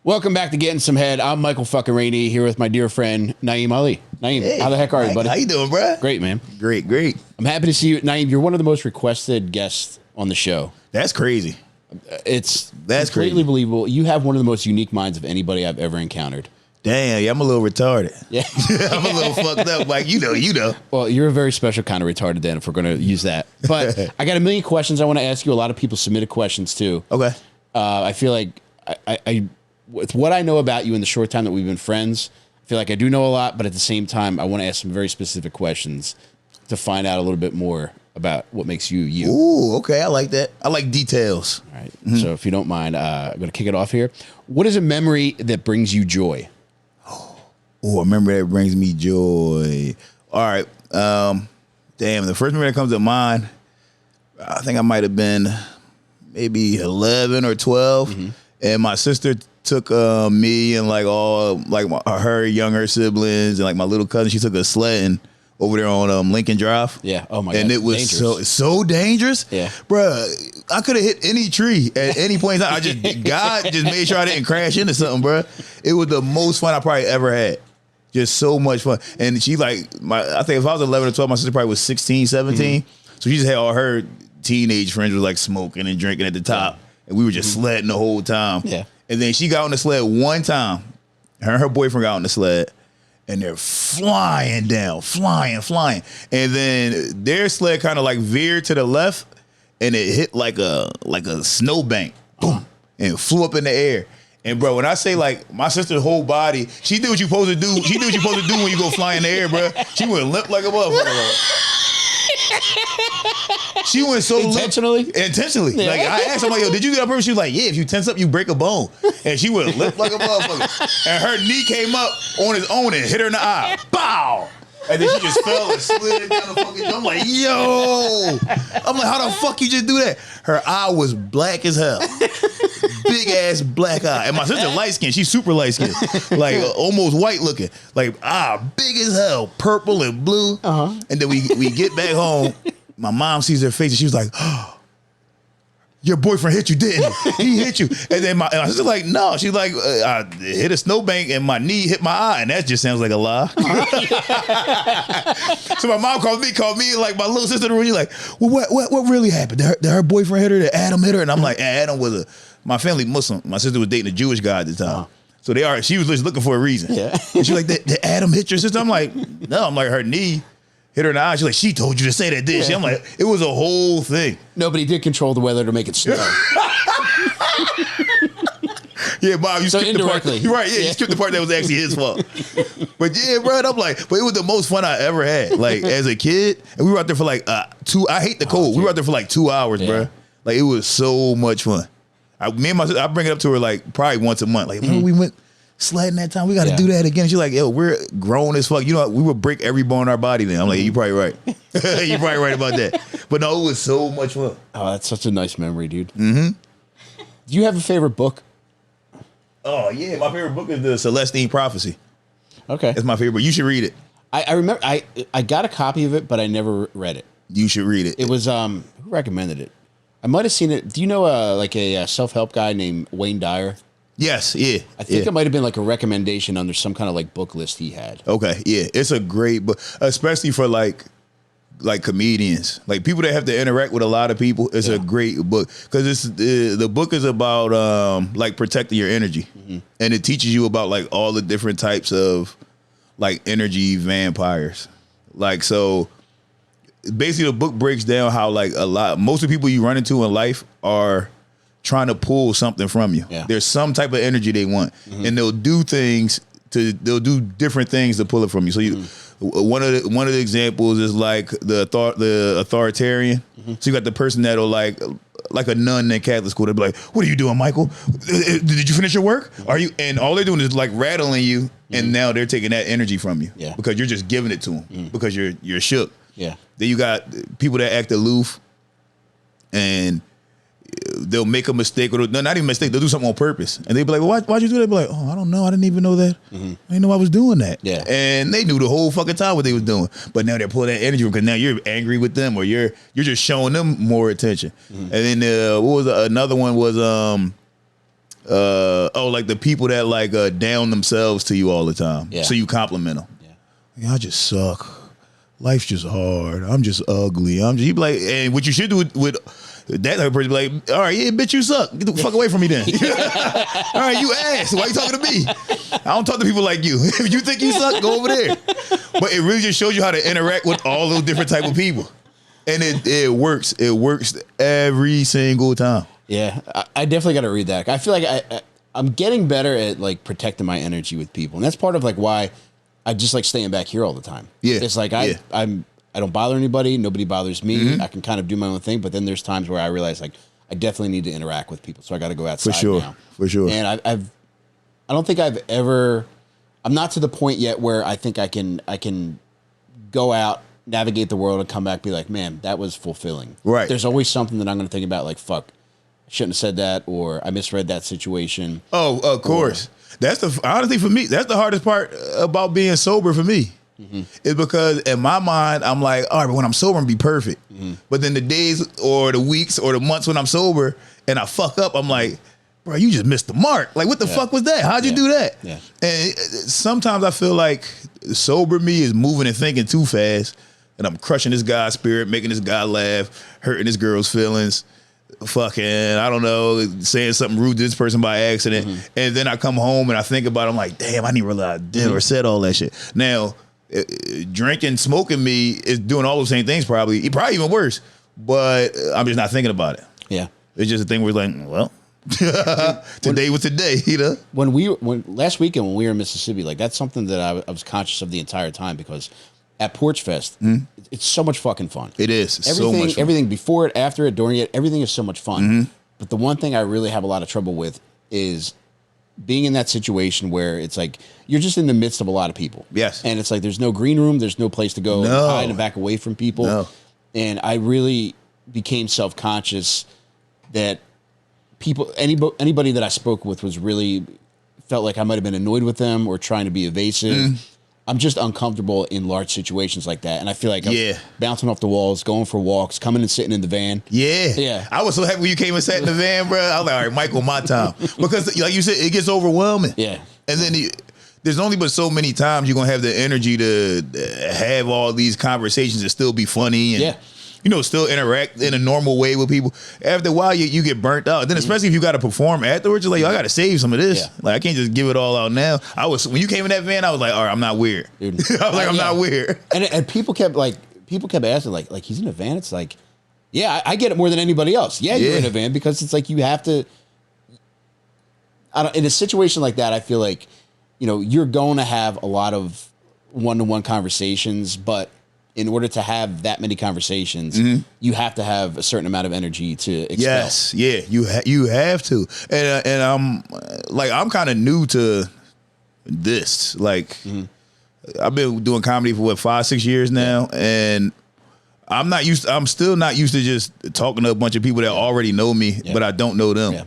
Welcome back to Getting Some Head. I'm Michael fucking Rainey here with my dear friend Naeem Ali. Naeem, hey, how the heck are you, buddy? How you doing, bro? Great, man. Great, great. I'm happy to see you. Naeem, you're one of the most requested guests on the show. That's crazy. That's completely crazy. Believable. You have one of the most unique minds of anybody I've ever encountered. Damn, yeah, I'm a little retarded. Yeah. I'm a little fucked up. Like, you know. Well, you're a very special kind of retarded then, if we're going to use that. But I got a million questions I want to ask you. A lot of people submitted questions too. Okay. I feel like I with what I know about you in the short time that we've been friends, I feel like I do know a lot, but at the same time, I want to ask some very specific questions to find out a little bit more about what makes you you. Ooh, okay. I like that. I like details. All right. Mm-hmm. So if you don't mind, I'm going to kick it off here. What is a memory that brings you joy? Oh, a memory that brings me joy. All right. Damn, the first memory that comes to mind, I think I might have been maybe 11 or 12. Mm-hmm. And my sister took me and like all like her younger siblings and like my little cousin. She took us sledding over there on Lincoln Drive. Yeah. Oh my god. And it was so dangerous. Yeah. Bruh, I could have hit any tree at any point in time. God just made sure I didn't crash into something, bruh. It was the most fun I probably ever had. Just so much fun. And she like I think if I was 11 or 12, my sister probably was 16, 17. Mm-hmm. So she just had all her teenage friends was like smoking and drinking at the top. And we were just sledding the whole time. Yeah. And then she got on the sled one time. Her and her boyfriend got on the sled. And they're flying down, flying. And then their sled kind of like veered to the left. And it hit like a snowbank. Boom. And flew up in the air. And bro, when I say like my sister's whole body, she did what you supposed to do. She did what you supposed to do when you go fly in the air, bro. She went limp like a motherfucker. She went so intentionally. Yeah. Like I asked her, like, yo, did you get up her? She was like, yeah, if you tense up, you break a bone. And she went limp like a motherfucker. And her knee came up on its own and hit her in the eye. Bow. And then she just fell and slid down the fucking. I'm like, yo. I'm like, how the fuck you just do that? Her eye was black as hell. Big ass black eye. And my sister light skinned. She's super light skinned. Like almost white looking. Like big as hell. Purple and blue. Uh-huh. And then we get back home. My mom sees her face and she was like, oh, your boyfriend hit you, didn't he? He hit you. And then my sister's like, no. She's like, I hit a snowbank and my knee hit my eye. And that just sounds like a lie. So my mom called me like my little sister. She's like, well, what really happened? Did her boyfriend hit her? Did Adam hit her? And I'm like, Adam was my family Muslim. My sister was dating a Jewish guy at the time. Uh-huh. So she was just looking for a reason. Yeah. And she's like, did Adam hit your sister? I'm like, no. I'm like, her knee hit her in the eye. She's like, she told you to say that, didn't she? I'm like, it was a whole thing. Nobody did control the weather to make it snow. Yeah, Bob, you skipped indirectly. The part. You're right, yeah, you skipped the part that was actually his fault. But yeah, bro, I'm like, but it was the most fun I ever had. Like, as a kid, and we were out there for like I hate the cold. We were out there for like 2 hours, bro. Like, it was so much fun. Me and my sister, I bring it up to her like probably once a month. Like, we went sledding that time. We got to do that again. She's like, yo, we're grown as fuck. You know, we would break every bone in our body then. I'm like, you're probably right. You're probably right about that. But no, it was so much fun. Oh, that's such a nice memory, dude. Mm-hmm. Do you have a favorite book? Oh, yeah. My favorite book is The Celestine Prophecy. Okay. That's my favorite. You should read it. I remember, I got a copy of it, but I never read it. You should read it. It was, who recommended it? I might have seen it. Do you know like a self-help guy named Wayne Dyer? Yes, yeah. I think it might have been like a recommendation under some kind of like book list he had. Okay, yeah. It's a great book, especially for like comedians, like people that have to interact with a lot of people. It's a great book because it's the book is about like protecting your energy, and it teaches you about like all the different types of like energy vampires. Like, so basically the book breaks down how like most of the people you run into in life are trying to pull something from you. Yeah. There's some type of energy they want, and they'll do different things to pull it from you. So one of the examples is like the authoritarian. So you got the person that'll like a nun in Catholic school. They'll be like, "What are you doing, Michael? Did you finish your work? Are you?" And all they're doing is like rattling you, and now they're taking that energy from you because you're just giving it to them because you're shook. Yeah. Then you got people that act aloof, and they'll make a mistake, or not even a mistake. They'll do something on purpose, and they'll be like, well, "Why'd you do that?" They'll be like, "Oh, I don't know. I didn't even know that. I didn't know I was doing that." Yeah, and they knew the whole fucking time what they was doing, but now they're pulling that energy because now you're angry with them, or you're just showing them more attention. And then what was another one was Like the people that like down themselves to you all the time. Yeah. So you compliment them. Yeah. I just suck. Life's just hard. I'm just ugly. You be like, and what you should do with that type of person, be like, all right, yeah, bitch, you suck. Get the fuck away from me then. All right, you ass. Why you talking to me? I don't talk to people like you. If you think you suck, go over there. But it really just shows you how to interact with all those different type of people. And it works. It works every single time. Yeah, I definitely got to read that. I feel like I'm getting better at like protecting my energy with people, and that's part of like why I just like staying back here all the time. Yeah, it's like I don't bother anybody. Nobody bothers me. I can kind of do my own thing, but then there's times where I realize like I definitely need to interact with people, so I got to go outside now. For sure. And I don't think I've ever. I'm not to the point yet where I think I can go out, navigate the world, and come back, be like, man, that was fulfilling. Right. There's always something that I'm going to think about, like, fuck, I shouldn't have said that, or I misread that situation. Oh, of course. That's honestly for me, that's the hardest part about being sober for me. Is because in my mind, I'm like, all right, but when I'm sober, I'm gonna be perfect. But then the days or the weeks or the months when I'm sober and I fuck up, I'm like, bro, you just missed the mark. Like, what the fuck was that? How'd you do that? Yeah. And sometimes I feel like sober me is moving and thinking too fast, and I'm crushing this guy's spirit, making this guy laugh, hurting this girl's feelings. Fucking, I don't know, saying something rude to this person by accident. And then I come home and I think about it, I'm like, damn, I didn't realize I did or said all that shit. Now, drinking, smoking me is doing all those same things probably even worse, but I'm just not thinking about it. Yeah. It's just a thing where it's like, well, today was today, you know? When last weekend when we were in Mississippi, like that's something that I was conscious of the entire time, because at Porch Fest, it's so much fucking fun. It is. It's everything, so much fun. Everything before it, after it, during it, everything is so much fun. But the one thing I really have a lot of trouble with is being in that situation where it's like you're just in the midst of a lot of people. Yes. And it's like there's no green room, there's no place to go hide and back away from people. No. And I really became self-conscious that anybody that I spoke with was really felt like I might have been annoyed with them or trying to be evasive. I'm just uncomfortable in large situations like that. And I feel like I'm bouncing off the walls, going for walks, coming and sitting in the van. Yeah. I was so happy when you came and sat in the van, bro. I was like, all right, Michael, my time. Because like you said, it gets overwhelming. Yeah. And then there's only but so many times you're going to have the energy to have all these conversations and still be funny and, you know, still interact in a normal way with people. After a while, you get burnt out. And then especially if you got to perform afterwards, you're like, yo, I got to save some of this. Yeah. Like, I can't just give it all out now. When you came in that van, I was like, all right, I'm not weird. Dude. I was like, I'm not weird. And people kept asking, like he's in a van. It's like, yeah, I get it more than anybody else. Yeah, you're in a van, because it's like you have to. In a situation like that, I feel like, you know, you're going to have a lot of one-to-one conversations, but in order to have that many conversations, you have to have a certain amount of energy to expel. Yes, yeah, you have to. And I'm kind of new to this. Like, I've been doing comedy for 5-6 years now, and I'm still not used to just talking to a bunch of people that already know me, but I don't know them. Yeah.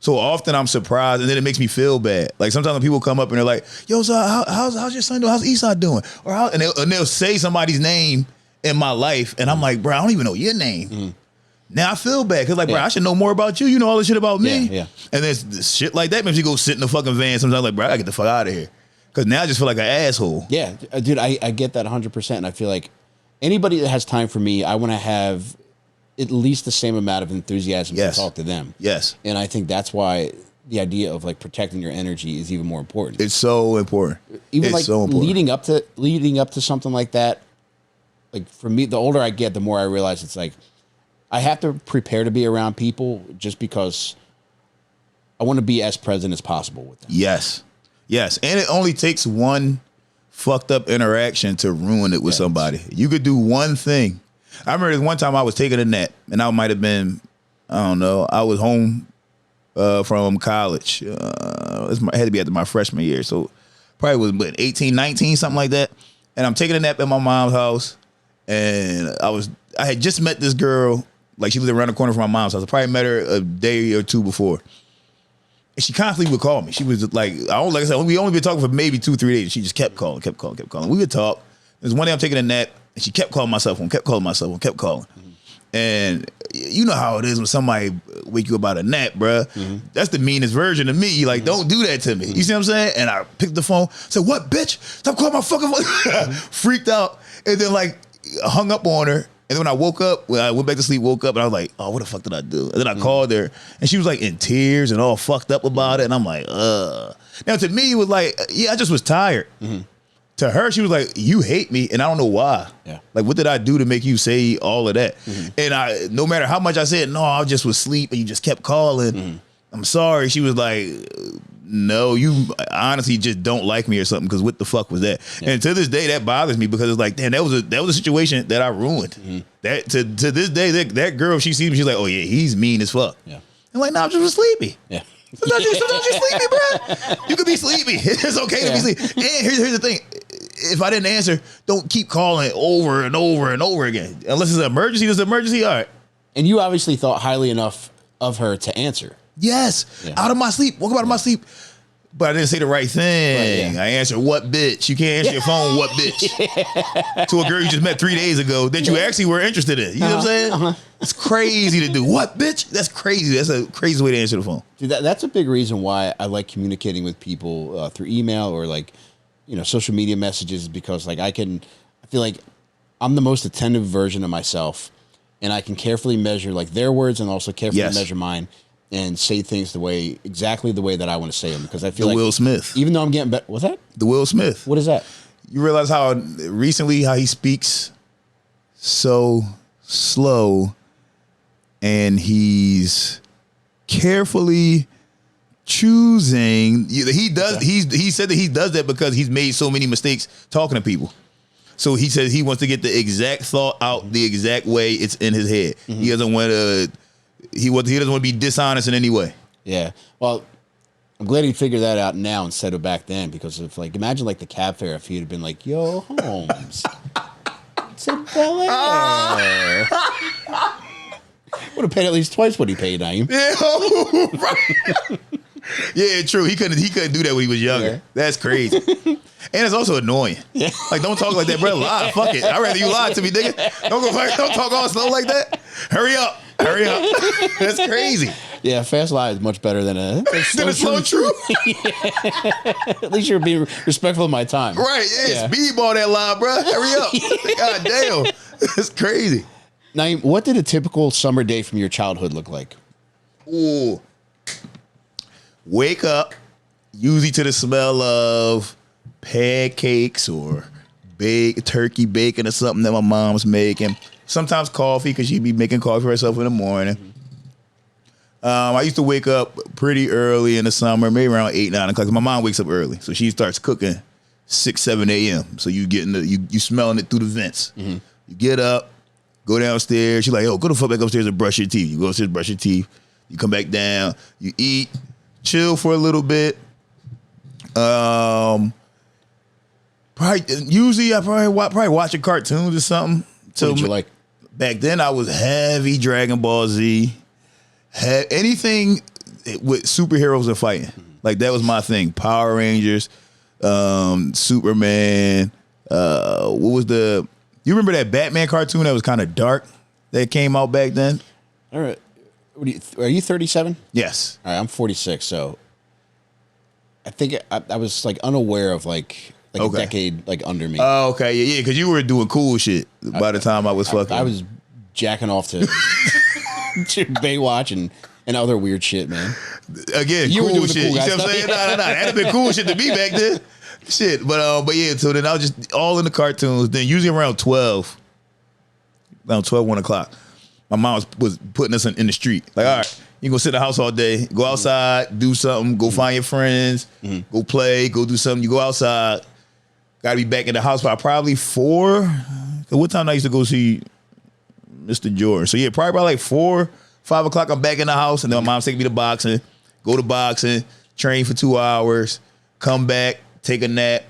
So often I'm surprised, and then it makes me feel bad. Like sometimes when people come up and they're like, "Yo, so how's your son doing? How's Eastside doing?" Or and they'll say somebody's name in my life, and I'm like, "Bro, I don't even know your name." Now I feel bad because, like, bro, I should know more about you. You know all this shit about me. Yeah. And then shit like that makes you go sit in the fucking van. Sometimes, like, bro, I gotta get the fuck out of here, because now I just feel like an asshole. Yeah, dude, I get that 100%, and I feel like anybody that has time for me, I want to have at least the same amount of enthusiasm to talk to them. Yes. And I think that's why the idea of like protecting your energy is even more important. It's so important. Even it's like so important. leading up to something like that. Like for me, the older I get, the more I realize it's like I have to prepare to be around people just because I want to be as present as possible with them. Yes. Yes. And it only takes one fucked up interaction to ruin it with somebody. You could do one thing. I remember this one time I was taking a nap, and I might have been, I don't know, I was home from college. It had to be after my freshman year, so probably was 18, 19, something like that. And I'm taking a nap at my mom's house, and I had just met this girl, like she lived around the corner from my mom's house. I probably met her a day or two before. And she constantly would call me. She was like I said, we only been talking for maybe 2-3 days. She just kept calling. We would talk. There's one day I'm taking a nap, and she kept calling my cell phone, kept calling. And you know how it is when somebody wake you up out of a nap, bruh. That's the meanest version of me. Like, don't do that to me. You see what I'm saying? And I picked the phone, said, "What, bitch? Stop calling my fucking phone." Freaked out. And then, like, hung up on her. And then when I woke up, when I went back to sleep, woke up, and I was like, "Oh, what the fuck did I do?" And then I called her, and she was like in tears and all fucked up about it. And I'm like, Now, to me, it was like, yeah, I just was tired. To her, she was like, "You hate me, and I don't know why. Yeah. Like, what did I do to make you say all of that?" And no matter how much I said, "No, I just was asleep," and you just kept calling. I'm sorry. She was like, "No, you honestly just don't like me or something. Because what the fuck was that?" Yeah. And to this day, that bothers me because it's like, damn, that was a situation that I ruined. That to this day, that girl, if she sees me, she's like, "Oh yeah, he's mean as fuck." Yeah. I'm like, "No, I'm just sleepy." Yeah. Sometimes you're sleepy, bro. You could be sleepy. It's okay to be sleepy. And here's the thing. If I didn't answer, don't keep calling over and over and over again. Unless it's an emergency, it's an emergency. All right. And you obviously thought highly enough of her to answer. Yes. Yeah. Out of my sleep. Woke up out of my sleep. But I didn't say the right thing. Right, yeah. I answered, "What bitch?" You can't answer your phone, "What bitch?" To a girl you just met 3 days ago that you actually were interested in. You know what I'm saying? It's crazy to do. "What bitch?" That's crazy. That's a crazy way to answer the phone. Dude, that's a big reason why I like communicating with people through email or like, social media messages, because like I feel like I'm the most attentive version of myself, and I can carefully measure like their words and also carefully measure mine. And say things exactly the way that I want to say them, because I feel like Will Smith. Even though I'm getting better, what's that? The Will Smith. What is that? You realize how recently how he speaks so slow, and he's carefully choosing. He does. Okay. He said that he does that because he's made so many mistakes talking to people. So he says he wants to get the exact thought out the exact way it's in his head. He doesn't want to. He doesn't want to be dishonest in any way. Yeah. Well, I'm glad he figured that out now instead of back then, because if imagine the cab fare if he'd have been like, "Yo, Holmes, it's in Bel Air." Would have paid at least twice what he paid, Naeem. Yeah, right. Yeah, true. He couldn't do that when he was younger. Yeah. That's crazy. And it's also annoying. Yeah. Like, don't talk like that, bro. Lie. Fuck it. I'd rather you lie to me, nigga. Don't talk all slow like that. Hurry up. That's crazy. Yeah, fast lie is much better than a slow truth. At least you're being respectful of my time. Right, yeah. Speedball that lie, bro. Hurry up. God damn. That's crazy. Naeem, what did a typical summer day from your childhood look like? Ooh. Wake up, usually to the smell of pancakes or turkey bacon or something that my mom's making. Sometimes coffee, because she'd be making coffee for herself in the morning. I used to wake up pretty early in the summer, maybe around 8, 9 o'clock. My mom wakes up early, so she starts cooking 6, 7 a.m. So you smelling it through the vents. You get up, go downstairs. She's like, "Yo, go the fuck back upstairs and brush your teeth." You go upstairs, brush your teeth. You come back down. You eat, chill for a little bit. Usually I probably watching cartoons or something. What did you like? Back then, I was heavy Dragon Ball Z. Anything with superheroes and fighting. Like, that was my thing. Power Rangers, Superman. What was you remember that Batman cartoon that was kind of dark that came out back then? All right. Are you 37? Yes. All right, I'm 46, so I think I was unaware of a decade under me. Oh, okay, yeah, because you were doing cool shit by the time I was fucking. I was jacking off to Baywatch and other weird shit, man. Again, you cool shit. You see what I'm saying? Nah. That'd have been cool shit to me back then. Shit, but yeah. So then I was just all in the cartoons. Then usually around 12, 1 o'clock, my mom was putting us in the street. Like, all right, you can go sit in the house all day, go outside, do something, go find your friends, go play, go do something. You go outside. Got to be back in the house by probably 4. What time I used to go see Mr. Jordan? So yeah, probably by 4, 5 o'clock, I'm back in the house, and then my mom's taking me to boxing. Go to boxing, train for 2 hours, come back, take a nap,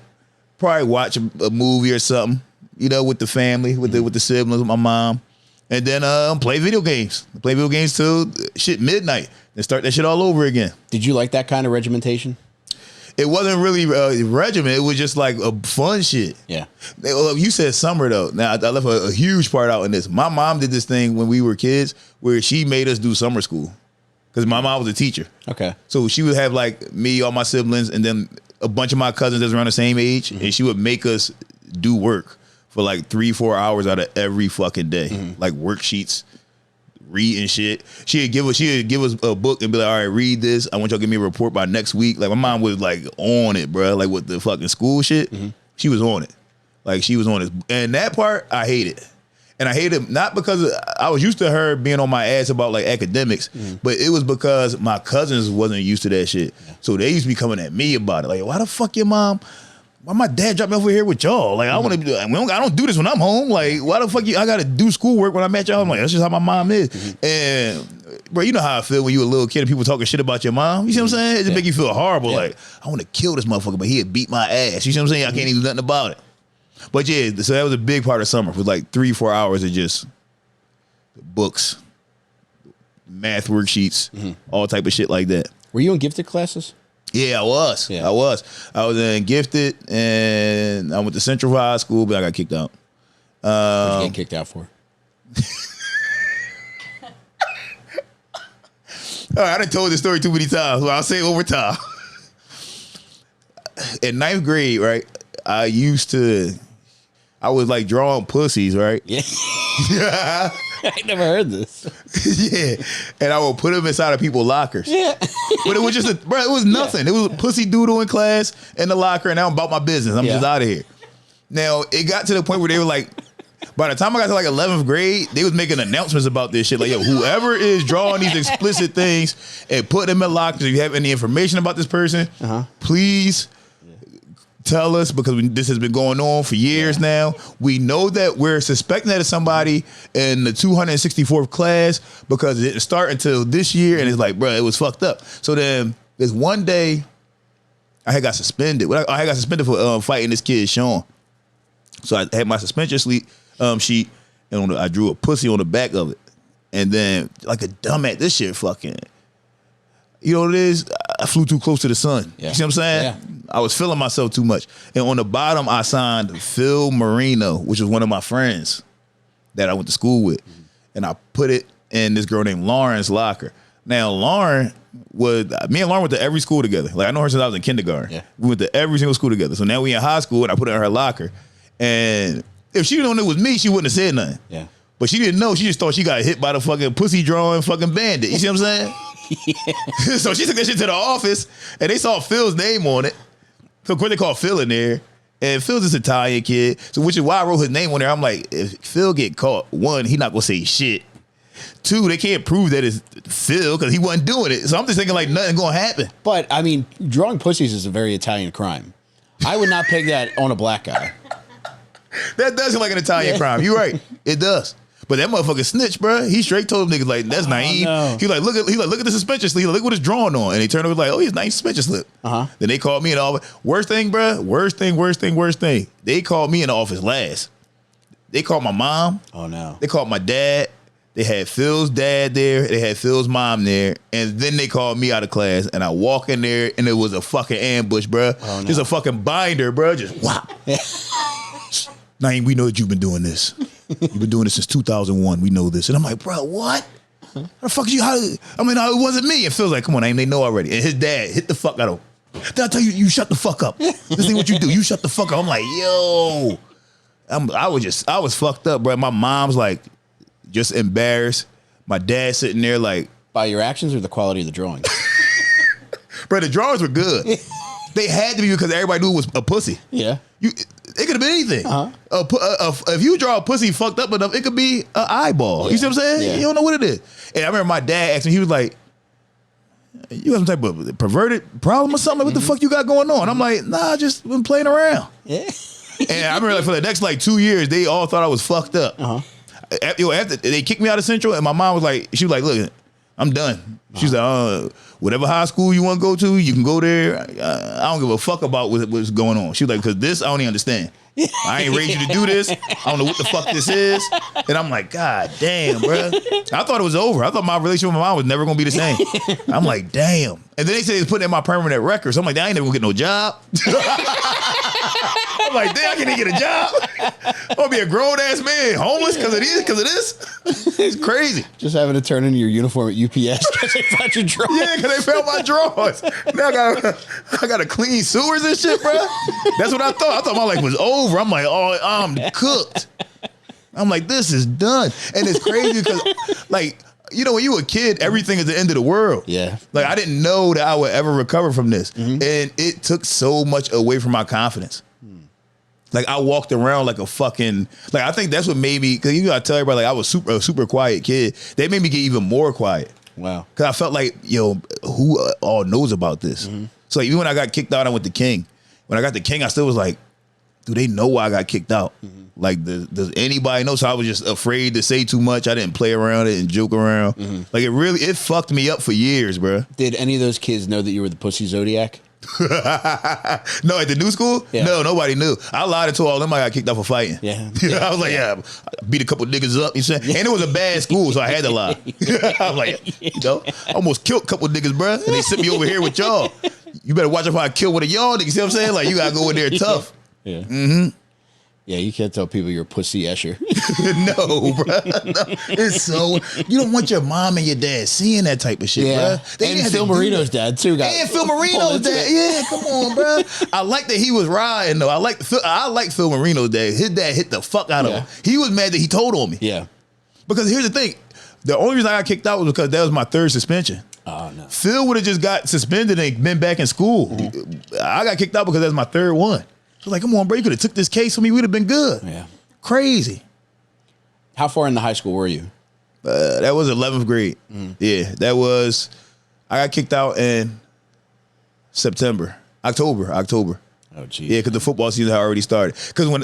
probably watch a movie or something, with the family, with the siblings, with my mom, and then play video games. Play video games till midnight, and start that shit all over again. Did you like that kind of regimentation? it wasn't really regimen. It was just like a fun shit. Yeah. You said summer though. Now I left a huge part out in this. My mom did this thing when we were kids where she made us do summer school because my mom was a teacher. Okay. So she would have like me, all my siblings, and then a bunch of my cousins that's around the same age, and she would make us do work for like 3-4 hours out of every fucking day, like worksheets. Reading shit. She'd give us a book and be like, all right, read this. I want y'all to give me a report by next week. Like my mom was like on it, bro. Like with the fucking school shit. She was on it. Like she was on it. And that part I hated. And I hated not because I was used to her being on my ass about like academics, but it was because my cousins wasn't used to that shit. So they used to be coming at me about it. Like, why the fuck your mom? Why my dad dropped me over here with y'all? Like, I want to. I don't do this when I'm home. Like, why the fuck I got to do schoolwork when I'm at y'all? I'm like, that's just how my mom is. And bro, you know how I feel when you a little kid and people talking shit about your mom. You see what I'm saying? It just make you feel horrible. Like, I want to kill this motherfucker, but he'd beat my ass. You see what I'm saying? I can't even do nothing about it. But yeah, so that was a big part of summer. For like 3-4 hours of just books, math worksheets, all type of shit like that. Were you in gifted classes? Yeah, I was. I was in gifted, and I went to Central High School, but I got kicked out. What'd you get kicked out for? All right, I done told this story too many times, but I'll say it over time. In 9th grade, right, I was like drawing pussies, right? Yeah. I never heard this. Yeah, and I would put them inside of people's lockers. Yeah, but it was just it was nothing. It was a pussy doodle in class in the locker, and I'm about my business. I'm just out of here. Now it got to the point where they were like, by the time I got to like 11th grade, they was making announcements about this shit. Like, yo, whoever is drawing these explicit things and put them in lockers, if you have any information about this person, please tell us, because this has been going on for years now. We know that we're suspecting that it's somebody in the 264th class because it didn't start until this year, and it's like, bro, it was fucked up. So then there's one day I had got suspended. I had got suspended for fighting this kid, Sean. So I had my suspension sheet, and I drew a pussy on the back of it. And then, like a dumbass, this shit fucking, you know what it is? I flew too close to the sun. You see what I'm saying? Yeah. I was feeling myself too much. And on the bottom, I signed Phil Marino, which was one of my friends that I went to school with. And I put it in this girl named Lauren's locker. Now, me and Lauren went to every school together. Like, I know her since I was in kindergarten. Yeah. We went to every single school together. So now we in high school, and I put it in her locker. And if she didn't know it was me, she wouldn't have said nothing. Yeah. But she didn't know. She just thought she got hit by the fucking pussy drawing fucking bandit. You see what I'm saying? Yeah. So she took that shit to the office, and they saw Phil's name on it. So of course they called Phil in there, and Phil's this Italian kid. So which is why I wrote his name on there. I'm like, if Phil get caught, one, he not gonna say shit. Two, they can't prove that it's Phil because he wasn't doing it. So I'm just thinking like nothing gonna happen. But I mean, drawing pussies is a very Italian crime. I would not peg that on a black guy. That does seem like an Italian crime. You're right. It does. But that motherfucker snitch, bro. He straight told them niggas like, that's naive. No. He like, look at the suspension slip. Look what it's drawn on. And they turned over like, oh, he's nice suspension slip. Then they called me in the office. Worst thing, bro. Worst thing. They called me in the office last. They called my mom. Oh no. They called my dad. They had Phil's dad there. They had Phil's mom there. And then they called me out of class. And I walk in there and it was a fucking ambush, bro. Oh, no. Just a fucking binder, bro. Just whop. Naeem, we know that you've been doing this. You've been doing this since 2001. We know this. And I'm like, bro, what? How the fuck you? It wasn't me. It feels like, come on, Naeem, they know already. And his dad hit the fuck out of him. Did I tell you, you shut the fuck up? This ain't what you do. You shut the fuck up. I'm like, yo. I was fucked up, bro. My mom's like, just embarrassed. My dad sitting there like. By your actions or the quality of the drawings? Bro, the drawings were good. They had to be because everybody knew it was a pussy. Yeah. It could have been anything. If you draw a pussy fucked up enough, it could be an eyeball. Yeah. You see what I'm saying? Yeah. You don't know what it is. And I remember my dad asked me, he was like, you got some type of perverted problem or something? What the fuck you got going on? I'm like, nah, I just been playing around. Yeah. And I remember like for the next like 2 years, they all thought I was fucked up. After they kicked me out of Central, and my mom was like, look, I'm done. She's like, whatever high school you want to go to, you can go there. I don't give a fuck about what's going on. She was like, because this, I don't even understand. I ain't raised you to do this. I don't know what the fuck this is. And I'm like, God damn, bro. I thought it was over. I thought my relationship with my mom was never going to be the same. I'm like, damn. And then they said they was putting in my permanent record. So I'm like, I ain't never gonna get no job. I'm like, damn, I can't even get a job. I'm gonna be a grown ass man, homeless because of this. It's crazy. Just having to turn in your uniform at UPS because they found your drawers. Yeah, because they found my drawers. Now I gotta clean sewers and shit, bro. That's what I thought. I thought my life was over. I'm like, oh, I'm cooked. I'm like, this is done. And it's crazy because, like, you know, when you were a kid, everything is the end of the world. Yeah. Like, I didn't know that I would ever recover from this. And it took so much away from my confidence. Like, I walked around like a fucking, like, I think that's what made me, because you know, I tell everybody, like, I was a super quiet kid. They made me get even more quiet. Wow. Because I felt like, yo, who all knows about this? So, like, even when I got kicked out, I went to King. When I got to King, I still was like, do they know why I got kicked out? Like, does anybody know? So I was just afraid to say too much. I didn't play around it and joke around. Like, it fucked me up for years, bro. Did any of those kids know that you were the Pussy Zodiac? No, at the new school? Yeah. No, nobody knew. I lied and told all them I got kicked out for fighting. Yeah. I was like, I beat a couple niggas up. You saying? And it was a bad school, so I had to lie. I was like, you know, I almost killed a couple niggas, bro. And they sent me over here with y'all. You better watch if I kill one of y'all niggas. You see what I'm saying? Like, you gotta go in there tough. Yeah. Yeah, you can't tell people you're Pussy Escher. No, bro. No. It's so, you don't want your mom and your dad seeing that type of shit, bro. And Phil Marino's dad, too. And Phil Marino's dad. Yeah, come on, bro. I like that he was riding, though. I like Phil Marino's dad. His dad hit the fuck out of him. He was mad that he told on me. Yeah. Because here's the thing. The only reason I got kicked out was because that was my third suspension. Oh, no. Phil would have just got suspended and been back in school. I got kicked out because that's my third one. So like, come on, bro, you could have took this case from me. We'd have been good. Yeah. Crazy. How far into high school were you? That was 11th grade. Yeah, that was, I got kicked out in October. Oh, geez. Yeah, because the football season had already started.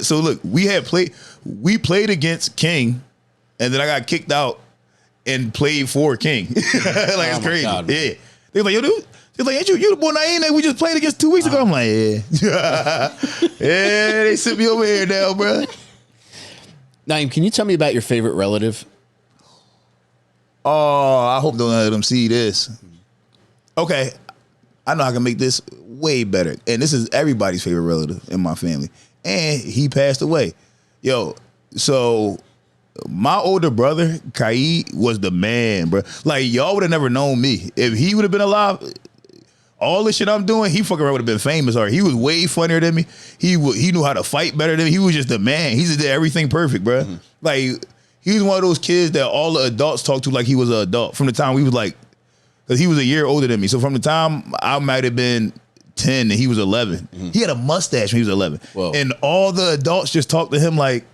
So look, we played against King, and then I got kicked out and played for King. Like, it's crazy. God, yeah. They was like, yo, dude. They're like, ain't you the boy Naeem that we just played against 2 weeks ago? I'm like, yeah. Yeah, they sent me over here now, bro. Naeem, can you tell me about your favorite relative? Oh, I hope don't let them see this. Okay, I know I can make this way better. And this is everybody's favorite relative in my family. And he passed away. Yo, so my older brother, Kaid, was the man, bro. Like, y'all would have never known me. If he would have been alive, all this shit I'm doing, he fucking around would have been famous. Or he was way funnier than me. He knew how to fight better than me. He was just the man. He just did everything perfect, bro. Like, he was one of those kids that all the adults talked to like he was an adult. From the time we was like, because he was a year older than me. So from the time I might have been 10 and he was 11, he had a mustache when he was 11. Whoa. And all the adults just talked to him like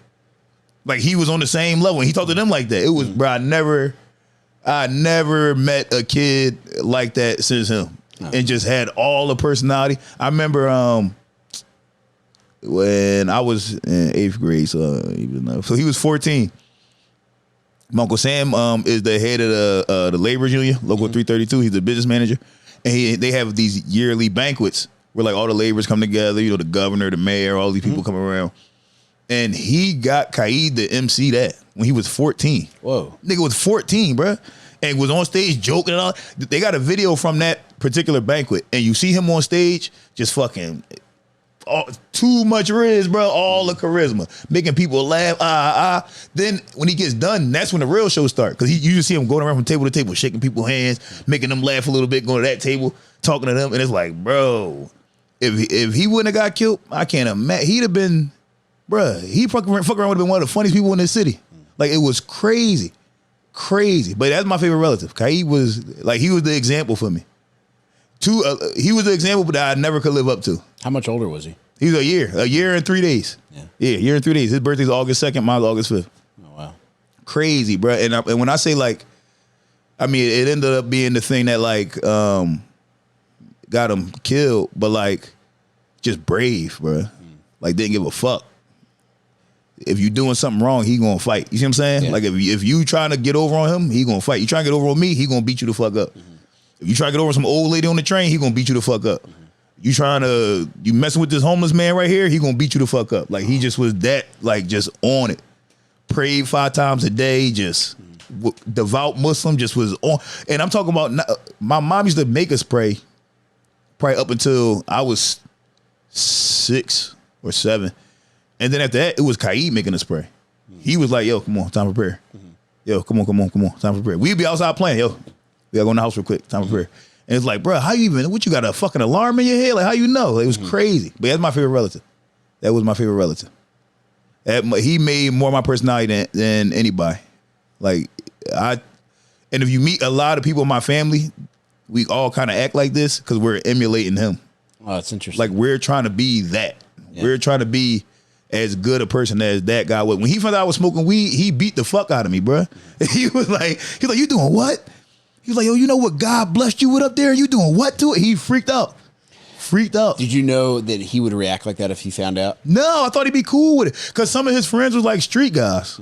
he was on the same level. And he talked to them like that. It was, bro, I never met a kid like that since him. And just had all the personality. I remember when I was in 8th grade, so he was 14. My Uncle Sam is the head of the laborers union, Local 332. He's the business manager. And they have these yearly banquets where like all the laborers come together, you know, the governor, the mayor, all these people come around. And he got Kaid to MC that when he was 14. Whoa. Nigga was 14, bro. And was on stage joking and all. They got a video from that particular banquet. And you see him on stage just fucking too much riz, bro. All the charisma. Making people laugh. Then when he gets done, that's when the real show starts. Because you just see him going around from table to table, shaking people's hands, making them laugh a little bit, going to that table, talking to them. And it's like, bro, if he wouldn't have got killed, I can't imagine. He'd have been, bro, he fucking around would have been one of the funniest people in this city. Like, it was crazy. Crazy. But that's my favorite relative. Kaid was, like, he was the example for me. He was the example that I never could live up to. How much older was he? He was a year and 3 days. Yeah, a year and 3 days. His birthday's August 2nd, mine's August 5th. Oh, wow. Crazy, bro. And when I say, like, I mean, it ended up being the thing that, like, got him killed, but, like, just brave, bro. Like, didn't give a fuck. If you doing something wrong, he gonna fight. You see what I'm saying? Yeah. Like, if you trying to get over on him, he gonna fight. You trying to get over on me, he gonna beat you the fuck up. If you try to get over some old lady on the train, he gonna beat you the fuck up. You messing with this homeless man right here, he gonna beat you the fuck up. Like, he just was that, like, just on it. Prayed 5 times a day, just devout Muslim, just was on. And I'm talking about, my mom used to make us pray probably up until I was 6 or 7. And then after that, it was Kaid making the spray. He was like, yo, come on, time for prayer. Yo, come on, time for prayer. We'd be outside playing. Yo, we gotta go in the house real quick, time for prayer. And it's like, bro, how you even, what you got a fucking alarm in your head? Like, how you know? It was crazy. But that's my favorite relative. That was my favorite relative. He made more of my personality than anybody. Like, and if you meet a lot of people in my family, we all kind of act like this because we're emulating him. Oh, that's interesting. Like, we're trying to be that. Yeah. We're trying to be as good a person as that guy was. When he found out I was smoking weed, he beat the fuck out of me, bro. He was like, you doing what? He was like, yo, you know what God blessed you with up there? You doing what to it? He freaked out. Did you know that he would react like that if he found out? No, I thought he'd be cool with it. Because some of his friends was like street guys.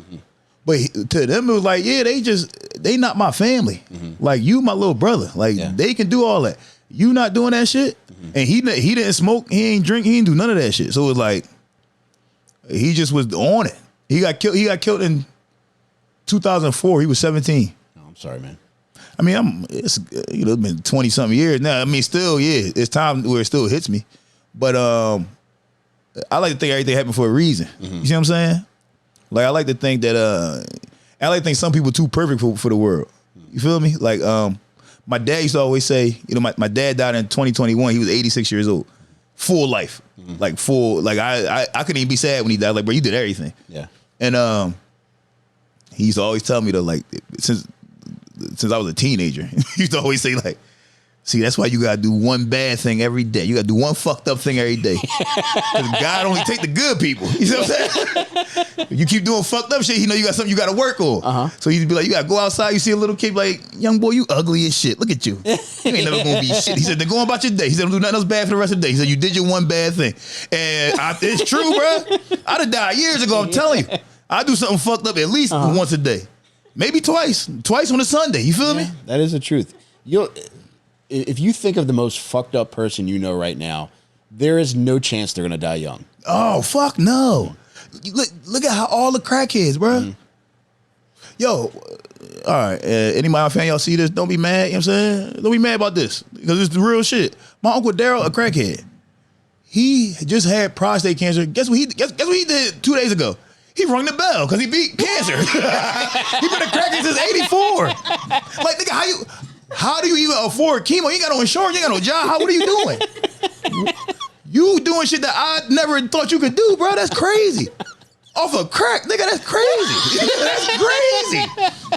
But to them, it was like, yeah, they not my family. Like, you my little brother. Like, they can do all that. You not doing that shit? And he didn't smoke, he ain't drink, he ain't do none of that shit. So it was like, he just was on it. He got killed in 2004. He was 17. Oh, I'm sorry, man. I mean, it's been 20-something years now. I mean, still, it's time where it still hits me. But I like to think everything happened for a reason. You see what I'm saying? Like, I like to think that I like to think some people too perfect for the world. You feel me? Like, my dad used to always say, my dad died in 2021. He was 86 years old. Full life. Like, full, like, I couldn't even be sad when he died. Like, bro, you did everything. Yeah. And he used to always tell me, though, like, since I was a teenager, he used to always say, like, see, that's why you gotta do one bad thing every day. You gotta do one fucked up thing every day. Because God only take the good people. You see what I'm saying? If you keep doing fucked up shit, you know you got something you gotta work on. So he'd be like, you gotta go outside, you see a little kid like, young boy, you ugly as shit. Look at you. You ain't never gonna be shit. He said, then go on about your day. He said, don't do nothing else bad for the rest of the day. He said, you did your one bad thing. And it's true, bro. I'd have died years ago, I'm telling you. I do something fucked up at least once a day. Maybe twice on a Sunday. You feel me? That is the truth. If you think of the most fucked up person you know right now, there is no chance they're gonna die young. Oh, fuck no. Look at how all the crackheads, bro. Yo, all right, any of my family, y'all see this, don't be mad, you know what I'm saying? Don't be mad about this, because it's the real shit. My Uncle Daryl, a crackhead. He just had prostate cancer. Guess what he did 2 days ago? He rung the bell because he beat cancer. He been a crackhead since 84. Like, nigga, how do you even afford chemo? You ain't got no insurance, you ain't got no job. What are you doing? You doing shit that I never thought you could do, bro. That's crazy. Off of crack, nigga, that's crazy. That's crazy.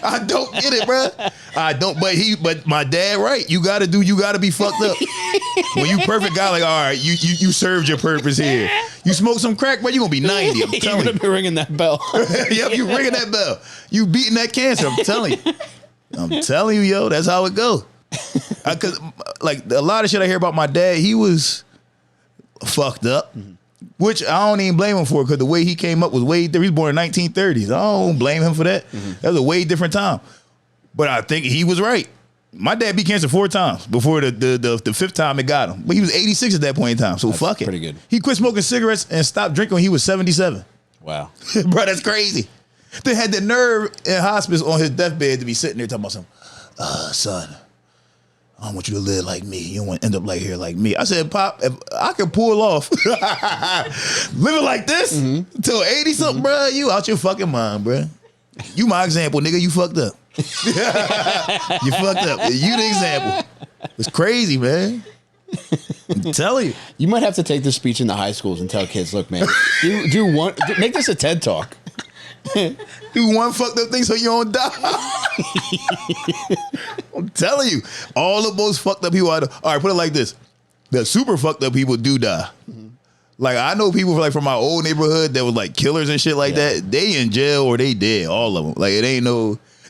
I don't get it, bro. I don't, but my dad, right? You gotta be fucked up. When you perfect guy, like, all right, you served your purpose here. You smoke some crack, bro, you gonna be 90. I'm telling you. You're gonna be ringing that bell. Yep, you ringing that bell. You beating that cancer, I'm telling you. I'm telling you, yo, that's how it go. Cause like a lot of shit I hear about my dad, he was fucked up. Which I don't even blame him for, because the way he came up was way different. He was born in 1930s. I don't blame him for that. That was a way different time. But I think he was right. My dad beat cancer 4 times before the 5th time it got him. But he was 86 at that point in time, so fuck it. Pretty good. He quit smoking cigarettes and stopped drinking when he was 77. Wow. Bro, that's crazy. They had the nerve in hospice on his deathbed to be sitting there talking about something. Son, I don't want you to live like me. You don't want to end up like here like me. I said, Pop, if I can pull off living like this until 80 something, bro, you out your fucking mind, bro. You my example, nigga. You fucked up. You fucked up. You the example. It's crazy, man. I'm telling you. You might have to take this speech into high schools and tell kids, look, man, make this a TED Talk. Do one fucked up thing so you don't die. I'm telling you, all the most fucked up people all right, put it like this. The super fucked up people do die. Like, I know people like from my old neighborhood that was like killers and shit like that. They in jail or they dead, all of them. Like,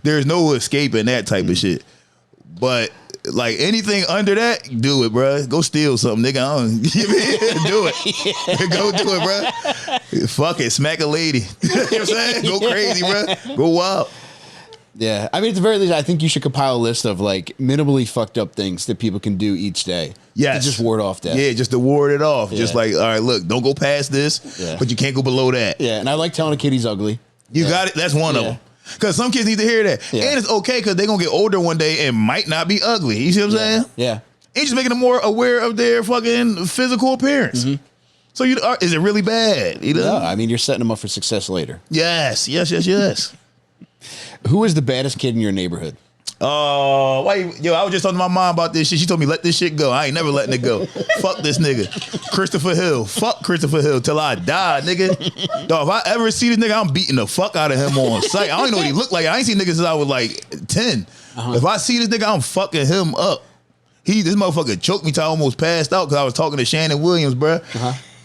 there's no escaping that type of shit. But like anything under that, do it, bro. Go steal something, nigga. Do it. Go do it, bro. Fuck it. Smack a lady. You know what I'm saying? Go crazy, bro. Go wild. Yeah. I mean, at the very least, I think you should compile a list of like minimally fucked up things that people can do each day. Yes. To just ward off that. Yeah, just to ward it off. Yeah. Just like, all right, look, don't go past this, but you can't go below that. Yeah. And I like telling a kid he's ugly. You got it. That's one of them. Because some kids need to hear that. And it's okay because they're going to get older one day and might not be ugly. You see what I'm saying? Yeah. And just making them more aware of their fucking physical appearance. So is it really bad? You know? No, I mean, you're setting them up for success later. Yes. Who is the baddest kid in your neighborhood? Oh, I was just talking to my mom about this shit. She told me, let this shit go. I ain't never letting it go. Fuck this nigga. Christopher Hill. Fuck Christopher Hill till I die, nigga. Dog, if I ever see this nigga, I'm beating the fuck out of him on sight. I don't even know what he looked like. I ain't seen niggas since I was like 10. If I see this nigga, I'm fucking him up. This motherfucker choked me till I almost passed out because I was talking to Shannon Williams, bruh.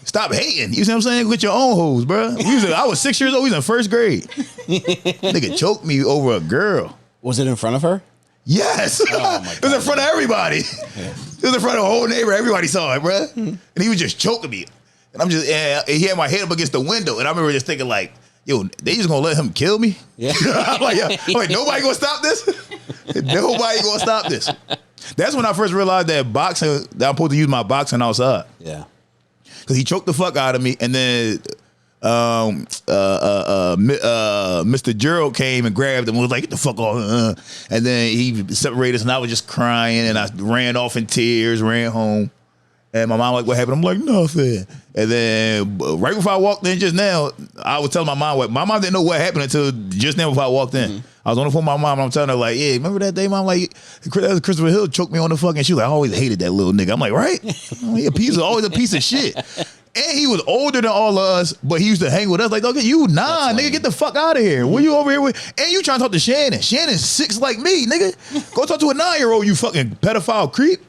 Stop hating. You see what I'm saying? With your own hoes, bruh. I was 6 years old. He was in first grade. Nigga choked me over a girl. Was it in front of her? Yes. Oh my God. It was in front of everybody. Yeah. It was in front of the whole neighbor. Everybody saw it, bruh. And he was just choking me. And I'm just, he had my head up against the window. And I remember just thinking like, yo, they just gonna let him kill me? Yeah. I'm like, nobody gonna stop this? Nobody gonna stop this. That's when I first realized that that I'm supposed to use my boxing outside. Yeah. Cause he choked the fuck out of me, and then Mr. Gerald came and grabbed him and was like, get the fuck off. And then he separated us, and I was just crying, and I ran off in tears, ran home. And my mom like, what happened? I'm like, nothing. And then right before I walked in just now, I was telling my mom my mom didn't know what happened until just now before I walked in. I was on the phone with my mom, and I'm telling her like, yeah, remember that day, mom? Like, Christopher Hill choked me on the fucking. She was like, I always hated that little nigga. I'm like, right? Always a piece of shit. And he was older than all of us, but he used to hang with us. Like, okay, nigga, get the fuck out of here. What you over here with? And you trying to talk to Shannon. Shannon's 6 like me, nigga. Go talk to a 9-year-old, you fucking pedophile creep.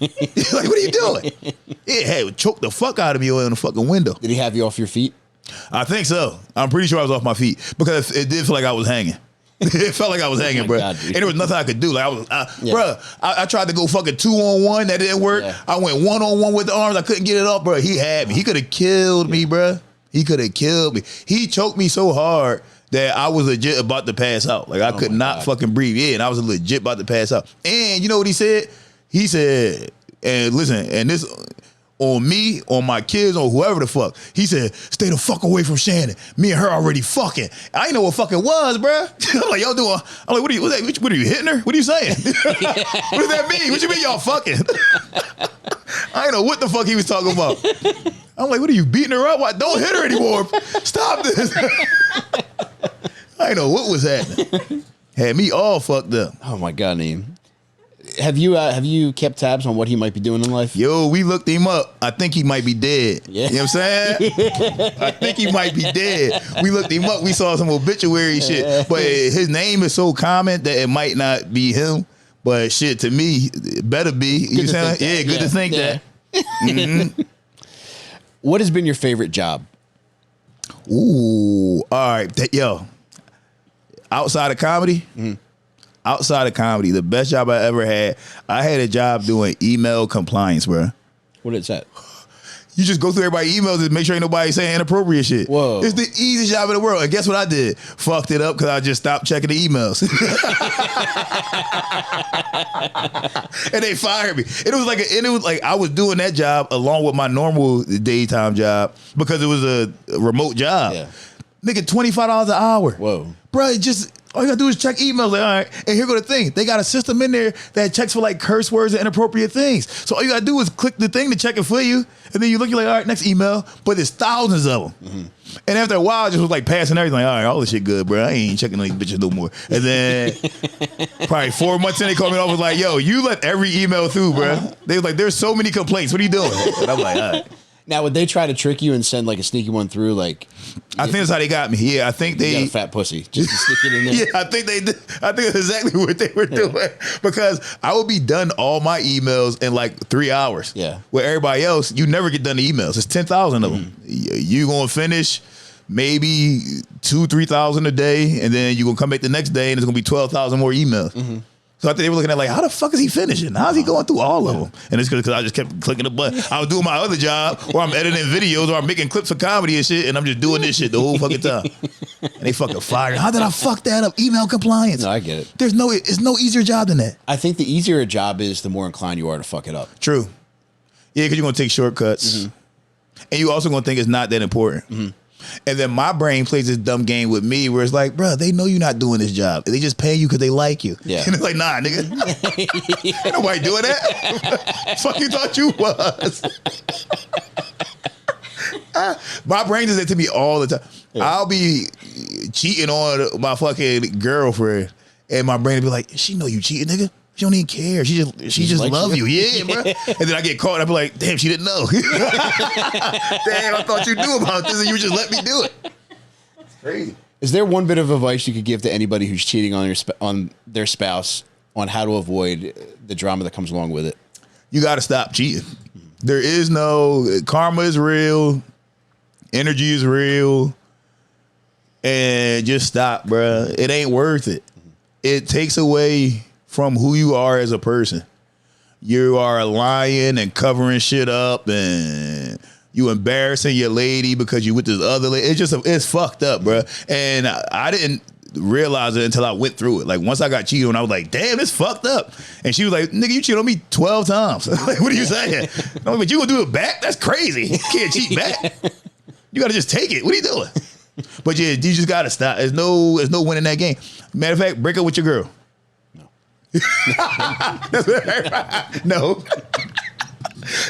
Like, what are you doing? It had choked the fuck out of me on the fucking window. Did he have you off your feet? I think so. I'm pretty sure I was off my feet because it did feel like I was hanging. It felt like I was hanging, bro. God, and there was nothing I could do. Like I tried to go fucking 2-on-1. That didn't work. Yeah. I went 1-on-1 with the arms. I couldn't get it up, bro. He had me. He could have killed me, bro. He could have killed me. He choked me so hard that I was legit about to pass out. Like I could not fucking breathe. Yeah, and I was legit about to pass out. And you know what he said? He said, and listen, and this on me, on my kids, on whoever the fuck. He said, stay the fuck away from Shannon. Me and her already fucking. I ain't know what fucking was, bruh. I'm like, y'all doing, I'm like, what are you hitting her? What are you saying? What does that mean? What you mean y'all fucking? I ain't know what the fuck he was talking about. I'm like, what are you beating her up? Why? Don't hit her anymore. Stop this. I ain't know what was happening. Had me all fucked up. Oh my God, Naeem. Have you kept tabs on what he might be doing in life? Yo, we looked him up. I think he might be dead. Yeah. You know what I'm saying? I think he might be dead. We looked him up. We saw some obituary shit. But his name is so common that it might not be him. But shit, to me, it better be. You know what I'm saying? Yeah, good to think that. Mm-hmm. What has been your favorite job? Ooh, all right. Yo, outside of comedy, the best job I ever had, I had a job doing email compliance, bro. What is that? You just go through everybody's emails and make sure ain't nobody saying inappropriate shit. Whoa. It's the easiest job in the world. And guess what I did? Fucked it up because I just stopped checking the emails. And they fired me. And it was like I was doing that job along with my normal daytime job because it was a remote job. Yeah. Nigga, $25 an hour. Whoa. Bro, all you gotta do is check emails. Like, all right. And here go the thing. They got a system in there that checks for like curse words and inappropriate things. So all you gotta do is click the thing to check it for you. And then you look, you're like, all right, next email. But there's thousands of them. Mm-hmm. And after a while, I just was like passing everything. Like, all right, all this shit good, bro. I ain't checking these bitches no more. And then probably 4 months in, they called me off and was like, yo, you let every email through, bro. They was like, there's so many complaints. What are you doing? And I'm like, all right. Now, would they try to trick you and send like a sneaky one through? Like, I think that's how they got me. Yeah, I think they got a fat pussy just to stick it in there. Yeah, I think they did. I think that's exactly what they were doing because I would be done all my emails in like 3 hours. Yeah, where everybody else, you never get done the emails. It's 10,000 of them. You gonna finish maybe 2,000-3,000 a day, and then you gonna come back the next day, and it's gonna be 12,000 more emails. Mm-hmm. So I think they were looking at like, how the fuck is he finishing? How's he going through all of them? And it's because I just kept clicking the button. I was doing my other job where I'm editing videos or I'm making clips for comedy and shit, and I'm just doing this shit the whole fucking time. And they fucking fired. How did I fuck that up? Email compliance. No, I get it. It's no easier job than that. I think the easier a job is, the more inclined you are to fuck it up. True. Yeah, because you're going to take shortcuts. Mm-hmm. And you also going to think it's not that important. Mm-hmm. And then my brain plays this dumb game with me where it's like, bro, they know you're not doing this job. They just pay you because they like you. Yeah. And it's like, nah, nigga. Ain't nobody doing that. Fuck you thought you was. My brain does that to me all the time. Yeah. I'll be cheating on my fucking girlfriend, and my brain will be like, she know you cheating, nigga. She don't even care. She just love you. Yeah, bro. And then I get caught and I be like, damn, she didn't know. Damn, I thought you knew about this and you just let me do it. It's crazy. Is there one bit of advice you could give to anybody who's cheating on their spouse on how to avoid the drama that comes along with it? You got to stop cheating. There is no, karma is real. Energy is real. And just stop, bro. It ain't worth it. It takes away from who you are as a person. You are lying and covering shit up, and you embarrassing your lady because you with this other lady. It's fucked up, bro. And I didn't realize it until I went through it. Like once I got cheated on, I was like, damn, it's fucked up. And she was like, nigga, you cheated on me 12 times. Like, what are you saying? I'm like, but you gonna do it back? That's crazy. You can't cheat back. You gotta just take it. What are you doing? But yeah, you just gotta stop. There's no winning that game. Matter of fact, break up with your girl. No.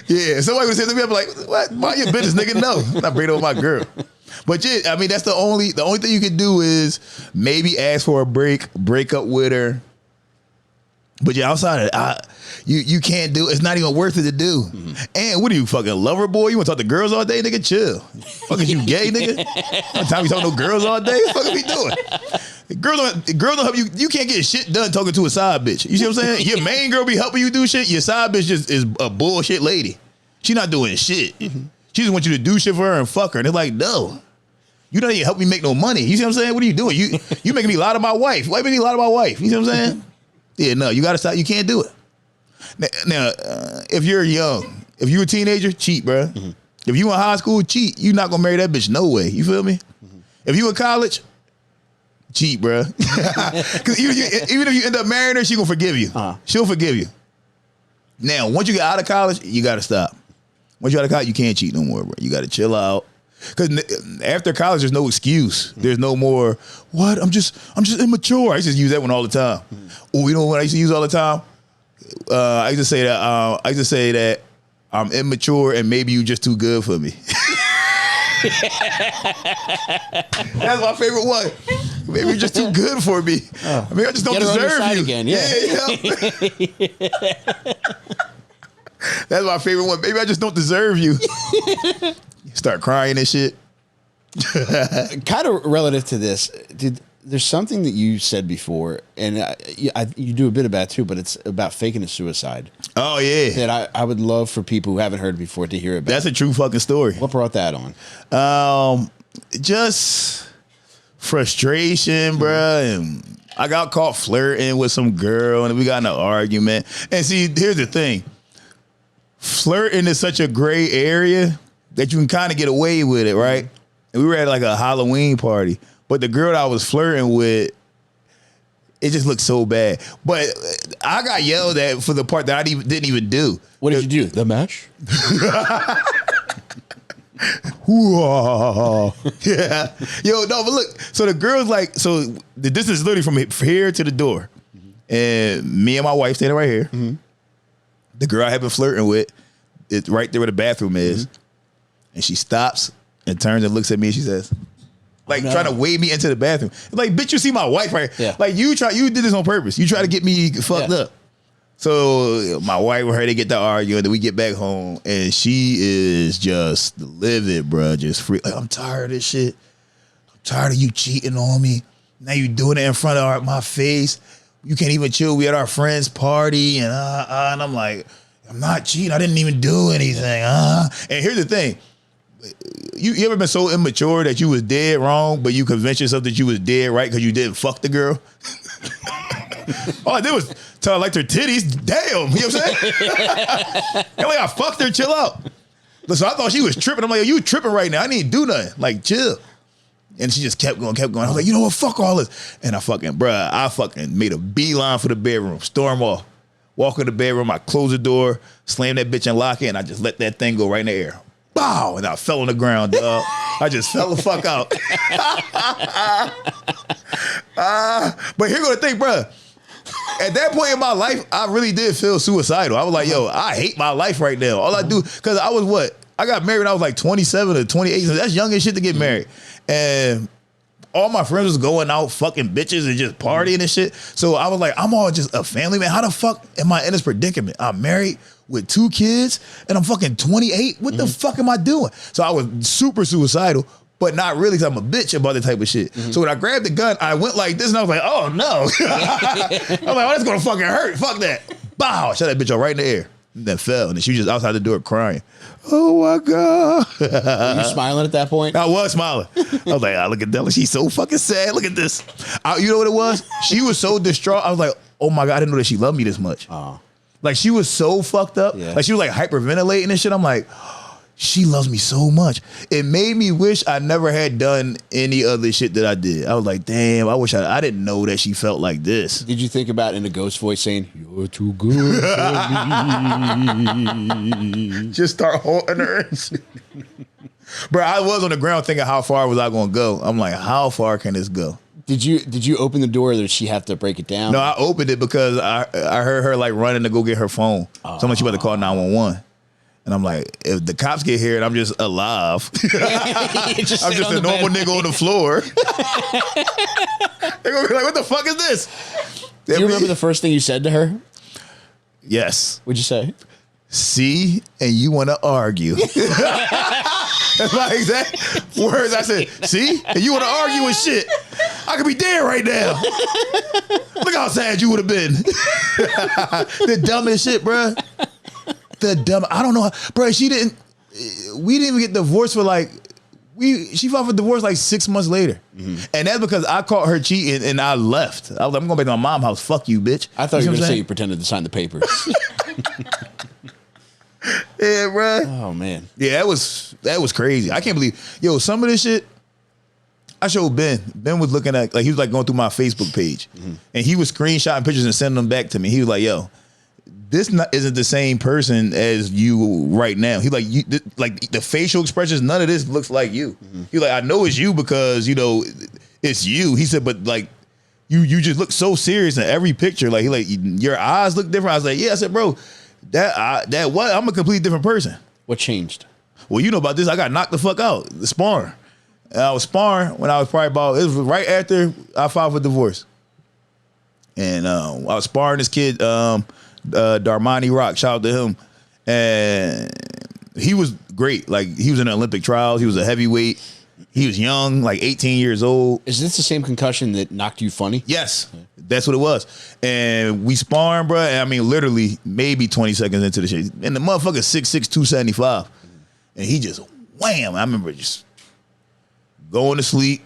Yeah, somebody would say to me, I'm like, what? Mind your business, nigga. No, I'm not breaking up with my girl. But yeah, I mean, that's the only thing you can do is maybe ask for a break up with her. But yeah, outside of it, you can't do. It's not even worth it to do. Mm-hmm. And what are you, fucking lover boy? You want to talk to girls all day, nigga? Chill. Fucking you gay, nigga? One time you talking to girls all day? What the fuck are we doing? Girls don't help you. You can't get shit done talking to a side bitch. You see what I'm saying? Your main girl be helping you do shit. Your side bitch just is a bullshit lady. She not doing shit. Mm-hmm. She just wants you to do shit for her and fuck her. And they're like, no. You don't even help me make no money. You see what I'm saying? What are you doing? You making me lie to my wife. Why making me lie to my wife? You see what I'm saying? Yeah, no, you got to stop. You can't do it. Now, if you're young, if you're a teenager, cheat, bro. Mm-hmm. If you in high school, cheat. You're not going to marry that bitch no way. You feel me? Mm-hmm. If you in college, cheat, bro. Because even if you end up marrying her, she going to forgive you. She'll forgive you. Now, once you get out of college, you got to stop. Once you're out of college, you can't cheat no more, bro. You got to chill out. Because after college, there's no excuse. There's no more, what? I'm just immature. I used to use that one all the time. Oh, you know what I used to use all the time? I used to say that I'm immature and maybe you just too good for me. That's my favorite one. Maybe you're just too good for me. I mean, I just don't deserve you. Again, yeah. That's my favorite one. Maybe I just don't deserve you. Start crying and shit. Kind of relative to this, there's something that you said before, and you do a bit about it too, but it's about faking a suicide. Oh, yeah. That I would love for people who haven't heard it before to hear about. That's a true fucking story. What brought that on? Just frustration, bruh, and I got caught flirting with some girl, and we got in an argument. And see, here's the thing. Flirting is such a gray area that you can kind of get away with it, right? And we were at like a Halloween party, but the girl that I was flirting with, it just looked so bad. But I got yelled at for the part that I didn't even do. What did you do? The match? Yeah. Yo, no, but look, so the girl's like, so the distance is literally from here to the door. Mm-hmm. And me and my wife standing right here. Mm-hmm. The girl I have been flirting with, it's right there where the bathroom is. Mm-hmm. And she stops and turns and looks at me and she says, like, trying to wave me into the bathroom. Like, bitch, you see my wife right here. Yeah. Like, you did this on purpose. You try to get me fucked up. So my wife and her, they get to arguing, then we get back home, and she is just livid, bro. Just free. Like, I'm tired of this shit. I'm tired of you cheating on me. Now you doing it in front of my face. You can't even chill. We at our friend's party, and I'm like, I'm not cheating. I didn't even do anything. And here's the thing. You ever been so immature that you was dead wrong, but you convinced yourself that you was dead right because you didn't fuck the girl? All I did was tell her I liked her titties. Damn, you know what I'm saying? Like, I fucked her, chill out. Listen, I thought she was tripping. I'm like, yo, you tripping right now. I didn't do nothing. Like, chill. And she just kept going. I was like, you know what? Fuck all this. And I fucking made a beeline for the bedroom. Storm off. Walk in the bedroom. I close the door, slam that bitch and lock it, and I just let that thing go right in the air. Bow! And I fell on the ground, dog. I just fell the fuck out. But here go the thing, bro. At that point in my life, I really did feel suicidal. I was like, yo, I hate my life right now. All I do, because I was what? I got married when I was like 27 or 28. So that's young as shit to get married. And all my friends was going out fucking bitches and just partying and shit. So I was like, I'm all just a family man. How the fuck am I in this predicament? I'm married with 2 kids and I'm fucking 28. What the fuck am I doing? So I was super suicidal, but not really, because I'm a bitch about that type of shit. So when I grabbed the gun, I went like this and I was like, oh no. I'm like, oh, that's gonna fucking hurt. Fuck that. Bow. Shot that bitch out right in the air. And then fell. And then she was just outside the door crying. Oh my God. Were you smiling at that point? I was smiling. I was like, oh, look at Della. She's so fucking sad. Look at this. You know what it was? She was so distraught. I was like, oh my God, I didn't know that she loved me this much. Like, she was so fucked up. Yeah. Like, she was like hyperventilating and shit. I'm like, she loves me so much. It made me wish I never had done any other shit that I did. I was like, damn, I wish I didn't know that she felt like this. Did you think about in a ghost voice saying, you're too good for me? Just start haunting her. Bro, I was on the ground thinking, how far was I going to go? I'm like, how far can this go? Did you open the door, or did she have to break it down? No, I opened it because I heard her like running to go get her phone. So I'm like, she about to call 911. And I'm like, if the cops get here and I'm just alive, I'm just a normal nigga on the floor. They're gonna be like, what the fuck is this? Do you remember the first thing you said to her? Yes. What'd you say? See, and you want to argue. That's my exact words. I said, see, and you want to argue and shit. I could be dead right now. Look how sad you would have been. The dumbest shit, bruh. I don't know how, bro. We didn't even get divorced for like, she filed for divorce like 6 months later. And that's because I caught her cheating and I left. I was like, I'm going back to my mom's house. Fuck you, bitch. I thought you were going to say you pretended to sign the papers. Yeah, bro. Oh man. Yeah, that was crazy. I can't believe, yo, some of this shit, I showed Ben. Ben was looking at, like, he was like going through my Facebook page and he was screenshotting pictures and sending them back to me. He was like, yo, this isn't the same person as you right now. He like, like the facial expressions, none of this looks like you. He like, I know it's you because, you know, it's you. He said, but like, you just look so serious in every picture. Like, he like, your eyes look different. I was like, yeah. I said, bro, that what? I'm a completely different person. What changed? Well, you know about this. I got knocked the fuck out, the sparring. And I was sparring when I was probably about, it was right after I filed for divorce. And I was sparring this kid, Darmani Rock, shout out to him. And he was great. Like, he was in the Olympic trials. He was a heavyweight. He was young, like 18 years old. Is this the same concussion that knocked you funny? Yes, that's what it was. And we sparring, bro. And I mean, literally maybe 20 seconds into the shit. And the motherfucker 6'6", 275. And he just wham. I remember just going to sleep.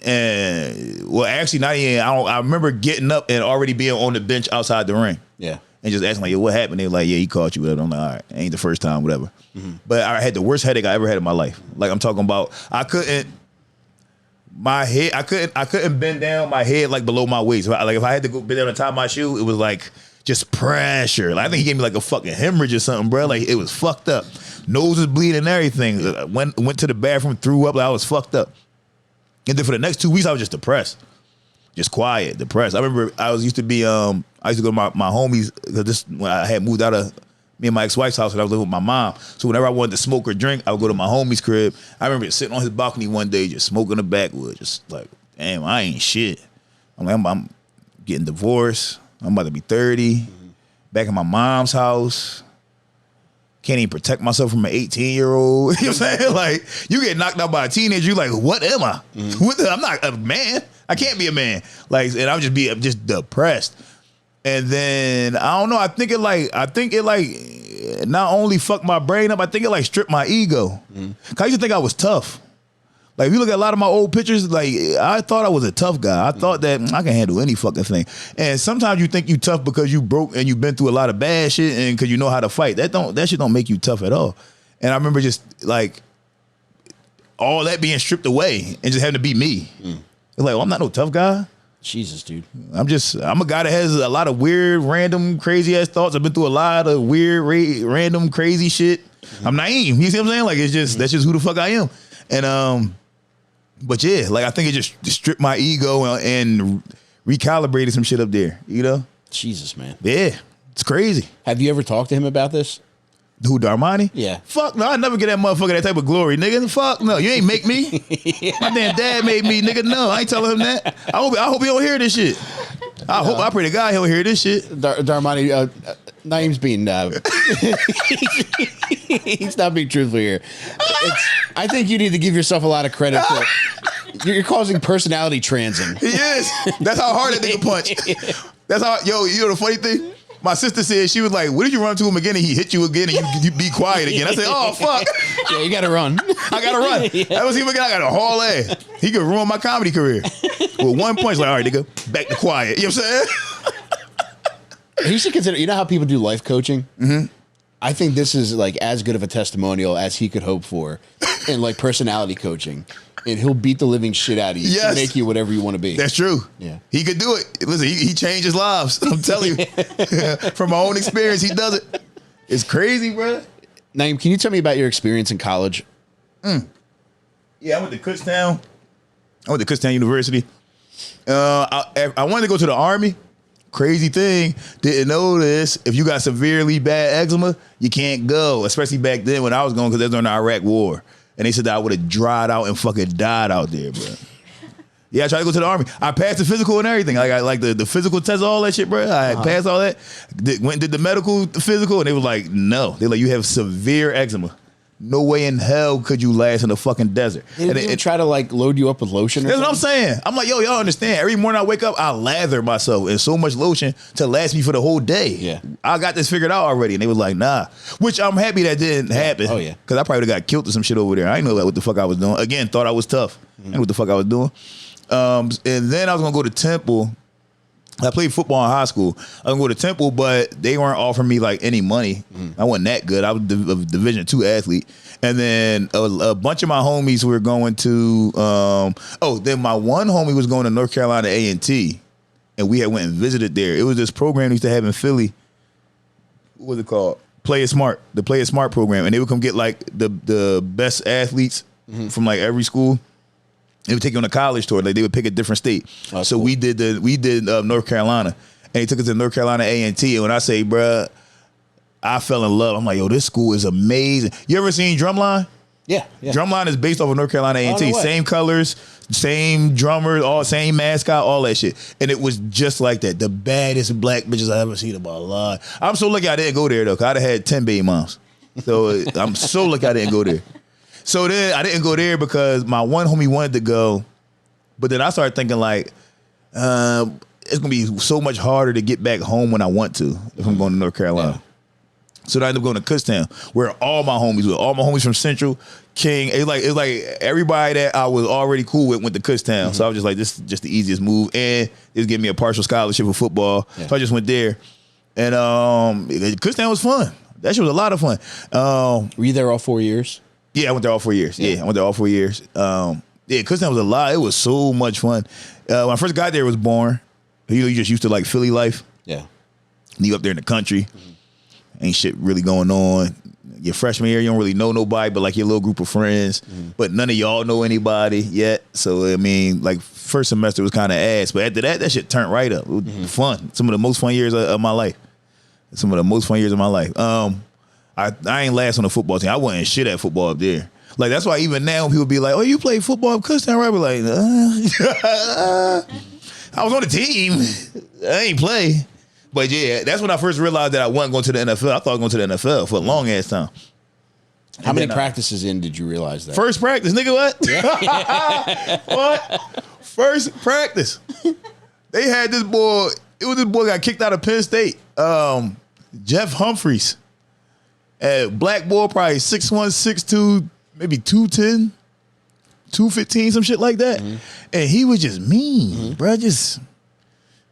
And well, actually, not even. I remember getting up and already being on the bench outside the ring. Yeah. And just asking like, yo, what happened? They were like, yeah, he caught you. Whatever. I'm like, all right, ain't the first time, whatever. But I had the worst headache I ever had in my life. Like, I'm talking about, I couldn't bend down my head like below my waist. Like, if I had to go bend down on top of my shoe, it was like just pressure. Like, I think he gave me like a fucking hemorrhage or something, bro. Like, it was fucked up. Nose was bleeding and everything. Went to the bathroom, threw up. Like, I was fucked up. And then for the next 2 weeks, I was just depressed. Just quiet, depressed. I remember I used to go to my homies, because when I had moved out of me and my ex-wife's house and I was living with my mom. So whenever I wanted to smoke or drink, I would go to my homie's crib. I remember just sitting on his balcony one day, just smoking the backwood, just like, damn, I ain't shit. I'm like, I'm getting divorced. I'm about to be 30. Back in my mom's house. Can't even protect myself from an 18-year-old. You know what I'm saying? Like, you get knocked out by a teenager, you're like, what am I? I'm not a man. I can't be a man. Like, and I'm just depressed. And then I don't know. I think it not only fucked my brain up. I think it like stripped my ego. Cause I used to think I was tough. Like, if you look at a lot of my old pictures, like, I thought I was a tough guy. I thought that I can handle any fucking thing. And sometimes you think you tough because you broke and you've been through a lot of bad shit and because you know how to fight. That shit don't make you tough at all. And I remember just like all that being stripped away and just having to be me. It's like, well, I'm not no tough guy. Jesus, dude. I'm a guy that has a lot of weird, random, crazy ass thoughts. I've been through a lot of weird, random, crazy shit. I'm naive. You see what I'm saying? Like, it's just, that's just who the fuck I am. And but yeah, like I think it just stripped my ego and recalibrated some shit up there. You know? Jesus, man. Yeah, it's crazy. Have you ever talked to him about this? Who, Darmani? Yeah. Fuck no, I never get that motherfucker that type of glory, nigga. Fuck no, you ain't make me. My damn dad made me, nigga. No, I ain't telling him that. I hope he don't hear this shit. I pray to God he'll hear this shit. Darmani, Naeem's being, he's not being truthful here. I think you need to give yourself a lot of credit for you're causing personality transing. He is. That's how hard that nigga punch. That's how, yo, you know the funny thing? My sister said, she was like, what did you run to him again and he hit you again and you be quiet again? I said, oh, fuck. Yeah, you got to run. I got to run. Yeah. That was him again. I got a haul ass. He could ruin my comedy career. With one punch, like, all right, nigga, back to quiet. You know what I'm saying? He should consider, you know how people do life coaching? Mm-hmm. I think this is like as good of a testimonial as he could hope for in like personality coaching. And he'll beat the living shit out of you to make you whatever you want to be. That's true. Yeah. He could do it. Listen, he changed his lives. I'm telling you. From my own experience, he does it. It's crazy, bro. Naeem, can you tell me about your experience in college? Yeah, I went to Kutztown. University. I wanted to go to the Army. Crazy thing, didn't know this. If you got severely bad eczema, you can't go, especially back then when I was going because they was during the Iraq War. And they said that I would have dried out and fucking died out there, bro. Yeah, I tried to go to the Army. I passed the physical and everything. Like I like the physical test, all that shit, bro. I passed all that. Went and did the medical, the physical, and they was like, no. They like, you have severe eczema. No way in hell could you last in the fucking desert. And they try to like load you up with lotion or That's something? what I'm saying. I'm like, yo, y'all understand. Every morning I wake up, I lather myself in so much lotion to last me for the whole day. Yeah. I got this figured out already. And they was like, nah. Which I'm happy that didn't happen. Oh, yeah. Because I probably would have got killed or some shit over there. I didn't know what the fuck I was doing. Again, thought I was tough. I didn't know what the fuck I was doing. And then I was going to go to Temple. I played football in high school. I was going to go to Temple, but they weren't offering me like any money. I wasn't that good. I was a Division II athlete. And then a bunch of my homies were going to, then my one homie was going to North Carolina A&T. And we had went and visited there. It was this program they used to have in Philly. What was it called? Play It Smart. The Play It Smart program. And they would come get like the best athletes from like every school. They would take you on a college tour. Like they would pick a different state. Oh, so cool. we did North Carolina, and they took us to North Carolina A&T. And when I say, bruh, I fell in love. I'm like, yo, this school is amazing. You ever seen Drumline? Yeah. Drumline is based off of North Carolina A&T. Same colors, same drummers, all same mascot, all that shit. And it was just like that. The baddest black bitches I ever seen in my life. I'm so lucky I didn't go there though, because I'd have had 10 baby moms. So I'm so lucky I didn't go there. So then I didn't go there because my one homie wanted to go, but then I started thinking like, it's gonna be so much harder to get back home when I want to if I'm going to North Carolina. Yeah. So then I ended up going to Kutztown, where all my homies from Central, King, it's like everybody that I was already cool with went to Kutztown. So I was just like, this is just the easiest move, and it gave me a partial scholarship for football. Yeah. So I just went there, and Kutztown was fun. That shit was a lot of fun. Were you there all 4 years? Yeah, I went there all 4 years. Yeah, I went there all 4 years. Kutztown was a lot. It was so much fun. When I first got there, it was boring. You just used to like Philly life. Yeah. You up there in the country. Ain't shit really going on. Your freshman year, you don't really know nobody but like your little group of friends. But none of y'all know anybody yet. So, I mean, like first semester was kind of ass. But after that shit turned right up. It was fun. Some of the most fun years of my life. I ain't last on the football team. I wasn't shit at football up there. Like, that's why even now when people be like, oh, you play football at Kutztown, right? I be like, I was on the team. I ain't play. But yeah, that's when I first realized that I wasn't going to the NFL. I thought I was going to the NFL for a long ass time. How many practices in did you realize that? First practice, nigga, what? Yeah. What? First practice. They had this boy, this boy got kicked out of Penn State. Jeff Humphreys. Black boy, probably 6'1", 6'2", maybe 210, 215, some shit like that. And he was just mean, bro.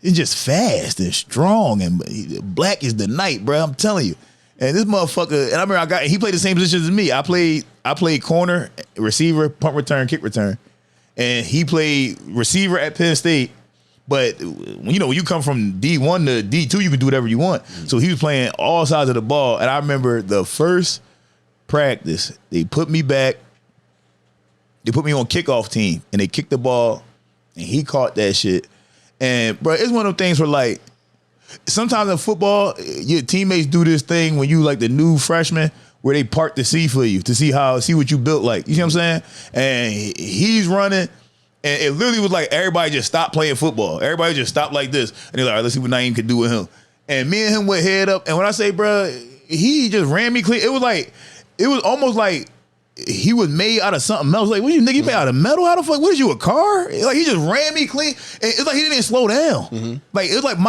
He's just fast and strong, and black is the night, bro. I'm telling you. And this motherfucker, and I remember he played the same position as me. I played corner, receiver, punt return, kick return. And he played receiver at Penn State. But when you come from D1 to D2, you can do whatever you want. So he was playing all sides of the ball. And I remember the first practice, they put me back they put me on kickoff team, and they kicked the ball, and he caught that shit. And bro, it's one of those things where like sometimes in football, your teammates do this thing when you like the new freshman where they part the sea for you to see what you built like. You see what I'm saying? And he's running. And it literally was like everybody just stopped playing football. Everybody just stopped like this. And they're like, all right, let's see what Naeem can do with him. And me and him went head up. And when I say, bro, he just ran me clean. It was almost like he was made out of something else. Like, what you nigga, you made out of metal? How the fuck? What is you, a car? Like, he just ran me clean. And it's like he didn't slow down. Mm-hmm. Like, it was like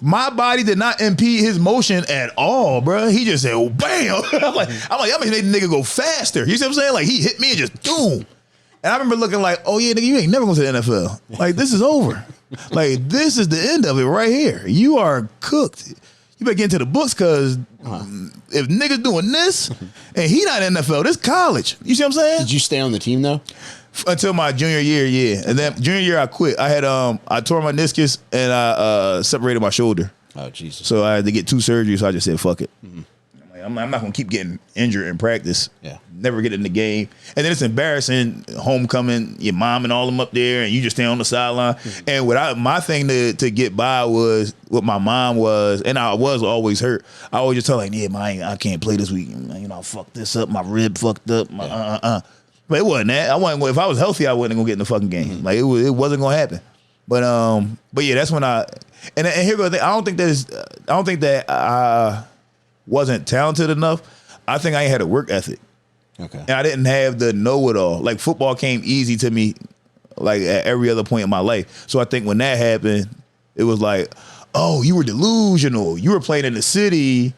my body did not impede his motion at all, bro. He just said, oh, bam. I'm like, I made the nigga go faster. You see what I'm saying? Like, he hit me and just boom. And I remember looking like, oh yeah, nigga, you ain't never going to the NFL. Like, this is over. Like, this is the end of it right here. You are cooked. You better get into the books because if niggas doing this and he not in the NFL, this college. You see what I'm saying? Did you stay on the team though? Until my junior year, yeah. And then junior year I quit. I had I tore my meniscus and I separated my shoulder. Oh Jesus. So I had to get 2 surgeries, so I just said fuck it. Mm-hmm. I'm not gonna keep getting injured in practice. Yeah. Never get in the game. And then it's embarrassing, homecoming, your mom and all them up there, and you just stay on the sideline. Mm-hmm. And my thing to get by was what my mom was, and I was always hurt. I always just tell her, like, yeah, I can't play this week. You know, I fucked this up, my rib fucked up, my But it wasn't that. If I was healthy, I wasn't gonna get in the fucking game. Mm-hmm. Like it wasn't gonna happen. But yeah, that's when and here goes the thing. I don't think that I wasn't talented enough. I think I ain't had a work ethic. Okay. And I didn't have the know-it-all. Like, football came easy to me, like, at every other point in my life. So I think when that happened, it was like, oh, you were delusional. You were playing in the city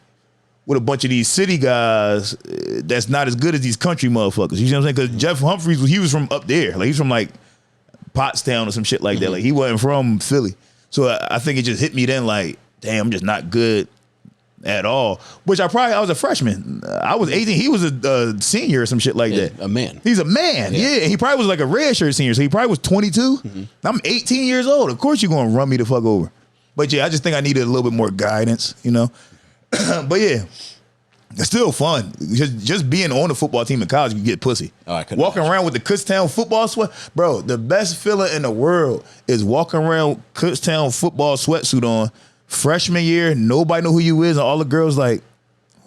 with a bunch of these city guys that's not as good as these country motherfuckers. You know what I'm saying? Because Jeff Humphreys, he was from up there. Like, he's from, like, Pottstown or some shit like that. Like, he wasn't from Philly. So I think it just hit me then, like, damn, I'm just not good at all. Which I was a freshman. I was 18. He was a senior or some shit like that. A man. He's a man. Yeah. He probably was like a redshirt senior. So he probably was 22. Mm-hmm. I'm 18 years old. Of course you're going to run me the fuck over. But yeah, I just think I needed a little bit more guidance, you know? But yeah, it's still fun. Just being on the football team in college, you get pussy. Oh, I couldn't walking around with the Kutztown football sweat. Bro, the best feeling in the world is walking around with Kutztown football sweatsuit on. Freshman year, nobody know who you is, and all the girls like,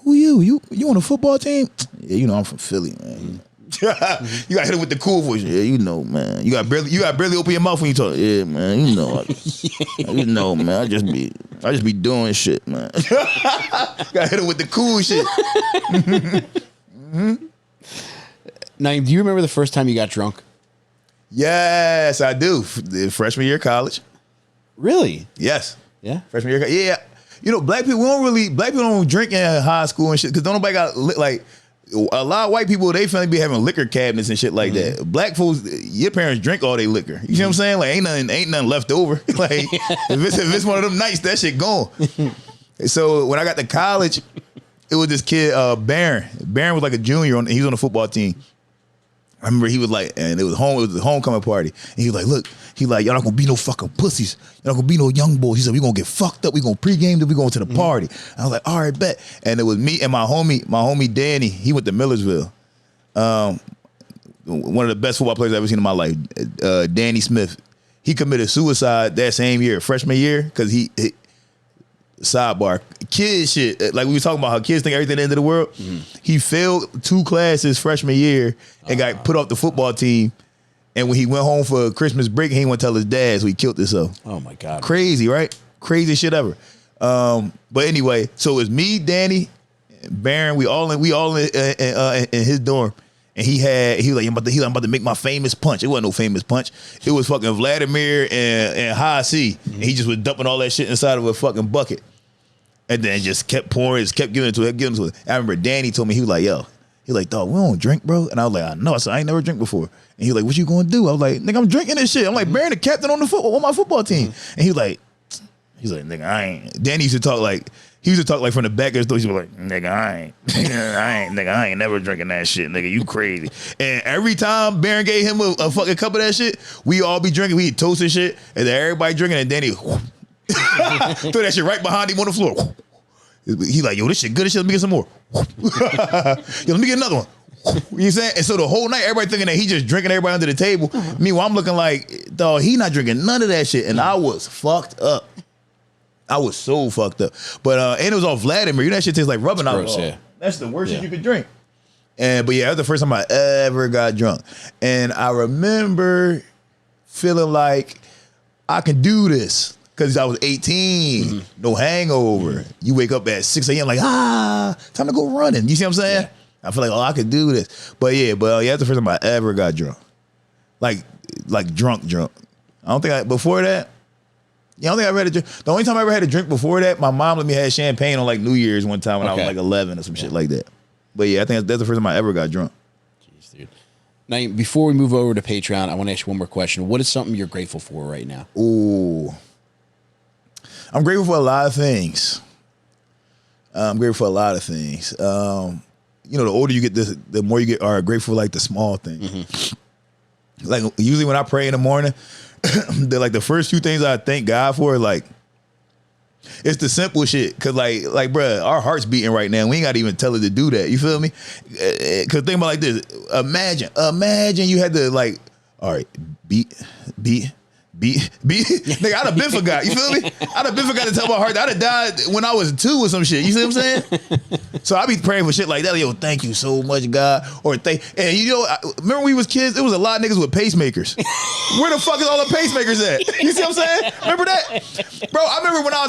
who you? You on the football team? Yeah, you know I'm from Philly, man. You got hit with the cool voice. Yeah, you know, man. You got barely open your mouth when you talk. Yeah, man. You know, man. I just be doing shit, man. Got hit with the cool shit. Mm-hmm. Naeem, do you remember the first time you got drunk? Yes, I do. Freshman year of college. Really? Yes. Yeah. Freshman year. Yeah. You know, black people don't drink in high school and shit because don't nobody got like a lot of white people, they finally be having liquor cabinets and shit like that. Black folks, your parents drink all their liquor. You know what I'm saying? Like ain't nothing left over. Like if it's one of them nights, that shit gone. So when I got to college, it was this kid, Barron. Barron was like a junior he was on the football team. I remember he was like, and it was the homecoming party. And he was like, look, y'all not gonna be no fucking pussies. Y'all not gonna be no young boys. He said, we gonna get fucked up. We gonna pregame, then we going to the party. I was like, all right, bet. And it was me and my homie Danny. He went to Millersville. One of the best football players I've ever seen in my life. Danny Smith. He committed suicide that same year, freshman year, because he sidebar, kid shit. Like we were talking about how kids think everything the end of the world. He failed 2 classes freshman year and got put off the football team. And when he went home for Christmas break, he didn't want to tell his dad, so he killed himself. Oh my God. Crazy, right? Crazy shit ever. But anyway, so it was me, Danny, Barron, we all in his dorm. And he was like, I'm about to make my famous punch. It wasn't no famous punch. It was fucking Vladimir and High C. And he just was dumping all that shit inside of a fucking bucket. And then just kept pouring, just kept giving it to it. I remember Danny told me, he was like, yo, he like, dog, we don't drink, bro. And I was like, I know. I said, I ain't never drink before. And he was like, what you gonna do? I was like, nigga, I'm drinking this shit. I'm like, Barron, the captain on my football team. And he was like, nigga, I ain't. Danny used to talk like from the back of his door. He was like, nigga, I ain't never drinking that shit, nigga. You crazy. And every time Barron gave him a fucking cup of that shit, we all be drinking. We toast and shit, and then everybody drinking, and Danny throw that shit right behind him on the floor. He like, yo, this shit good as shit. Let me get some more. Yo, let me get another one. You saying? And so the whole night, everybody thinking that he just drinking everybody under the table. Meanwhile, I'm looking like, dog, he not drinking none of that shit. And I was fucked up. I was so fucked up. But and it was all Vladimir. You know that shit tastes like rubbing alcohol. Yeah. That's the worst shit you could drink. But yeah, that was the first time I ever got drunk. And I remember feeling like I can do this. Because I was 18, no hangover. You wake up at 6 a.m. like, time to go running. You see what I'm saying? Yeah. I feel like, I could do this. But yeah, that's the first time I ever got drunk. Like drunk. I don't think before that, I don't think I ever had a drink. The only time I ever had a drink before that, my mom let me have champagne on like New Year's one time when I was like 11 or some shit like that. But yeah, I think that's the first time I ever got drunk. Jeez, dude. Now, before we move over to Patreon, I want to ask you one more question. What is something you're grateful for right now? Ooh. I'm grateful for a lot of things. The older you get, the more you are grateful for like the small thing. Like usually when I pray in the morning, the first few things I thank God for, like, it's the simple shit. Cause like, bruh, our heart's beating right now. We ain't got to even tell it to do that. You feel me? Cause think about like this. Imagine you had to like, all right, beat. Nigga, I'd have been forgot. You feel me? I'd have been forgot to tell my heart. I'd have died when I was 2 or some shit. You see what I'm saying? So I be praying for shit like that. Yo, thank you so much, God. Or and remember when we was kids, there was a lot of niggas with pacemakers. Where the fuck is all the pacemakers at? You see what I'm saying? Remember that? Bro, I remember when I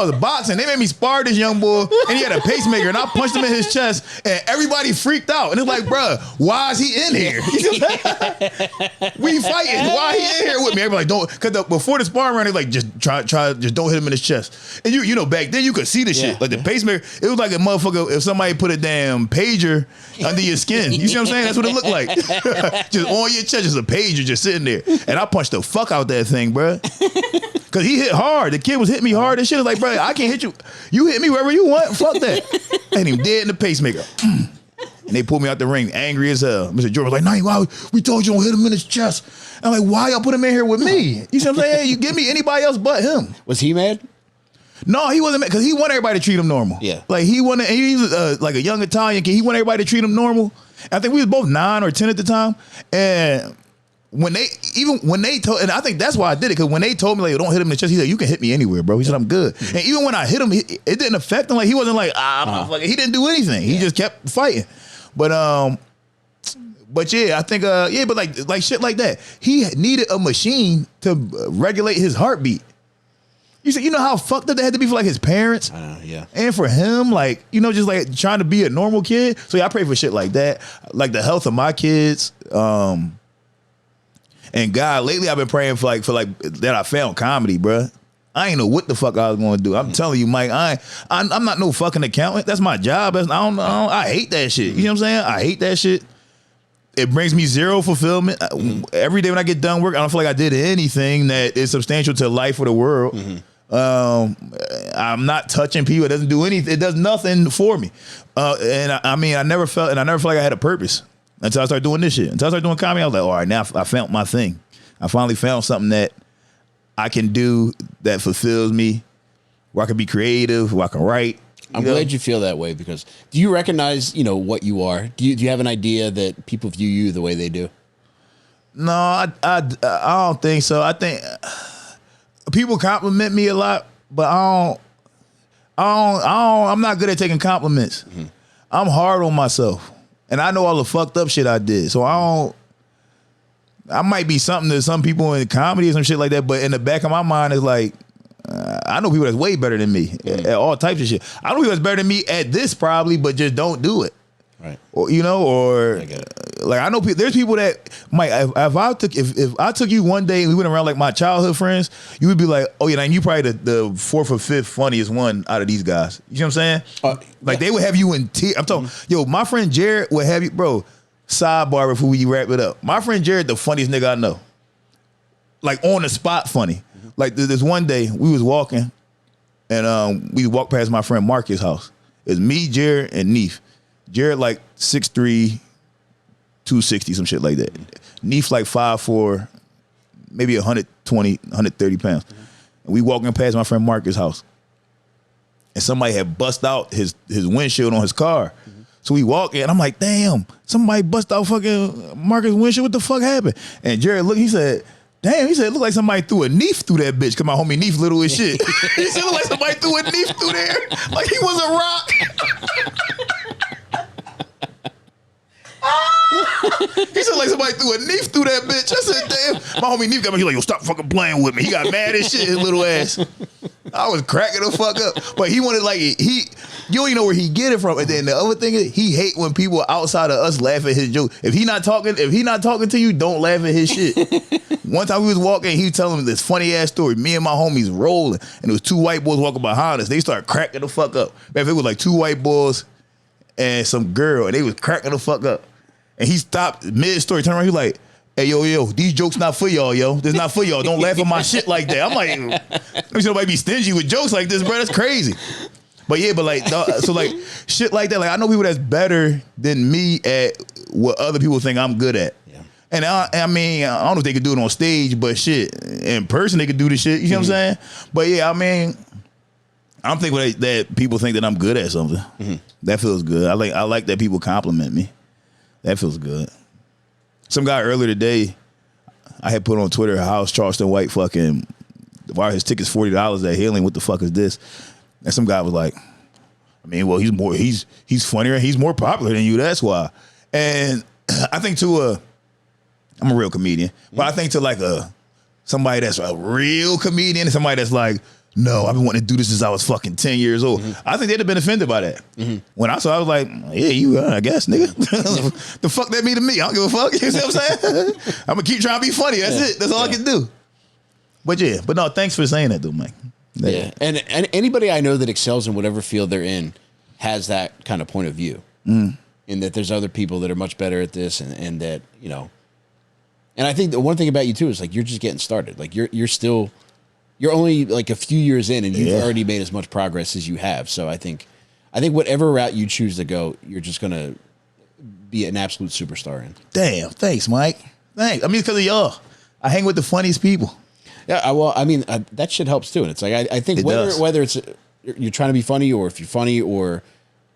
was boxing, they made me spar this young boy and he had a pacemaker and I punched him in his chest and everybody freaked out. And it's like, bro, why is he in here? You see what I'm saying? We fighting. Why he in here with me? Everybody like, don't. Cause before the sparring round, they like just try, just don't hit him in his chest. And you know, back then you could see the shit. Like the pacemaker, it was like a motherfucker. If somebody put a damn pager under your skin, you see what I'm saying? That's what it looked like. Just on your chest, just a pager just sitting there. And I punched the fuck out that thing, bro. Cause he hit hard. The kid was hitting me hard. And shit was like, bro, I can't hit you. You hit me wherever you want. Fuck that. And him dead in the pacemaker. And they pulled me out the ring, angry as hell. Mr. Jordan was like, "No, why we told you don't hit him in his chest." I'm like, "Why y'all put him in here with me?" You see what I'm saying? Hey, you give me anybody else but him. Was he mad? No, he wasn't mad because he wanted everybody to treat him normal. Yeah, like he wanted. He was like a young Italian kid. He wanted everybody to treat him normal. I think we was both 9 or 10 at the time, and when they told, and I think that's why I did it, because when they told me like, don't hit him in the chest, he said, "You can hit me anywhere, bro." He said, "I'm good." And even when I hit him, it didn't affect him. Like he wasn't like he didn't do anything. He just kept fighting. But yeah, I think but like shit like that. He needed a machine to regulate his heartbeat. You know how fucked up that had to be for like his parents, and for him, like just like trying to be a normal kid. So yeah, I pray for shit like that, like the health of my kids. And God, lately I've been praying for that I found comedy, bruh. I ain't know what the fuck I was going to do. I'm telling you, Mike, I'm not no fucking accountant. That's my job. I hate that shit. You know what I'm saying? I hate that shit. It brings me zero fulfillment. Every day when I get done work, I don't feel like I did anything that is substantial to life or the world. I'm not touching people. It doesn't do anything. It does nothing for me. I never felt like I had a purpose until I started doing this shit. Until I started doing comedy, I was like, all right, now I found my thing. I finally found something that I can do that fulfills me, where I can be creative, where I can write. I'm glad you feel that way, because do you recognize, what you are? Do you have an idea that people view you the way they do? No, I don't think so. I think people compliment me a lot, but I'm not good at taking compliments. I'm hard on myself, and I know all the fucked up shit I did. So I might be something to some people in comedy or some shit like that, but in the back of my mind is like, I know people that's way better than me at all types of shit. I know people that's better than me at this probably, but just don't do it. Right. Or like I know there's people that might, if I took you one day and we went around like my childhood friends, you would be like, oh yeah, and you probably the 4th or 5th funniest one out of these guys. You know what I'm saying? They would have you in tears. I'm talking, yo, my friend Jared would have you, bro. Sidebar before we wrap it up. My friend Jared, the funniest nigga I know. Like on the spot funny. Like this one day we was walking and we walked past my friend Marcus' house. It's me, Jared, and Neef. Jared like 6'3", 260, some shit like that. Neef like 5'4", maybe 120, 130 pounds. And we walking past my friend Marcus' house. And somebody had bust out his windshield on his car. So we walk in, I'm like, damn, somebody bust out fucking Marcus windshield. What the fuck happened? And Jared looked, he said, damn, he said, it looked like somebody threw a knife through that bitch, because my homie Neef little as shit. He said, it looked like somebody threw a knife through there, like he was a rock. He said, like somebody threw a knife through that bitch. I said, damn. My homie Neef got me, he like, yo, stop fucking playing with me. He got mad as shit, his little ass. I was cracking the fuck up. But he wanted, like, you don't even know where he get it from. And then the other thing is, he hate when people outside of us laugh at his joke. If he not talking to you, don't laugh at his shit. One time we was walking, he was telling me this funny ass story. Me and my homies rolling, and it was 2 white boys walking behind us. They started cracking the fuck up. Man, it was like 2 white boys and some girl, and they was cracking the fuck up. And he stopped mid-story, turned around, he was like, hey, yo, these jokes not for y'all, yo. This not for y'all. Don't laugh at my shit like that. I'm like, let me see nobody be stingy with jokes like this, bro. That's crazy. But yeah, but like, so like, shit like that. Like, I know people that's better than me at what other people think I'm good at. Yeah. And I mean, I don't know if they could do it on stage, but shit, in person they could do the shit. You know what I'm saying? But yeah, I mean, I'm thankful that people think that I'm good at something. That feels good. I like that people compliment me. That feels good. Some guy earlier today, I had put on Twitter how Charleston White fucking, why his ticket's $40 at Healing. What the fuck is this? And some guy was like, I mean, well, he's funnier, he's more popular than you. That's why. And I think I'm a real comedian, but I think to like somebody that's a real comedian and somebody that's like, no, I've been wanting to do this since I was fucking 10 years old. I think they'd have been offended by that. When I saw, I was like, yeah, you, I guess, nigga. The fuck that mean to me? I don't give a fuck. You see what I'm saying? I'm going to keep trying to be funny. That's it. That's all I can do. But yeah, but no, thanks for saying that though, Mike. Yeah. And anybody I know that excels in whatever field they're in has that kind of point of view. In that there's other people that are much better at this and that, you know. And I think the one thing about you too is like you're just getting started. Like you're only like a few years in and you've already made as much progress as you have. So I think whatever route you choose to go, you're just going to be an absolute superstar in. Damn. Thanks, Mike. Thanks. I mean, it's because of y'all. I hang with the funniest people. Yeah. Well, I mean, that shit helps too. And it's like, I think whether it's you're trying to be funny or if you're funny or,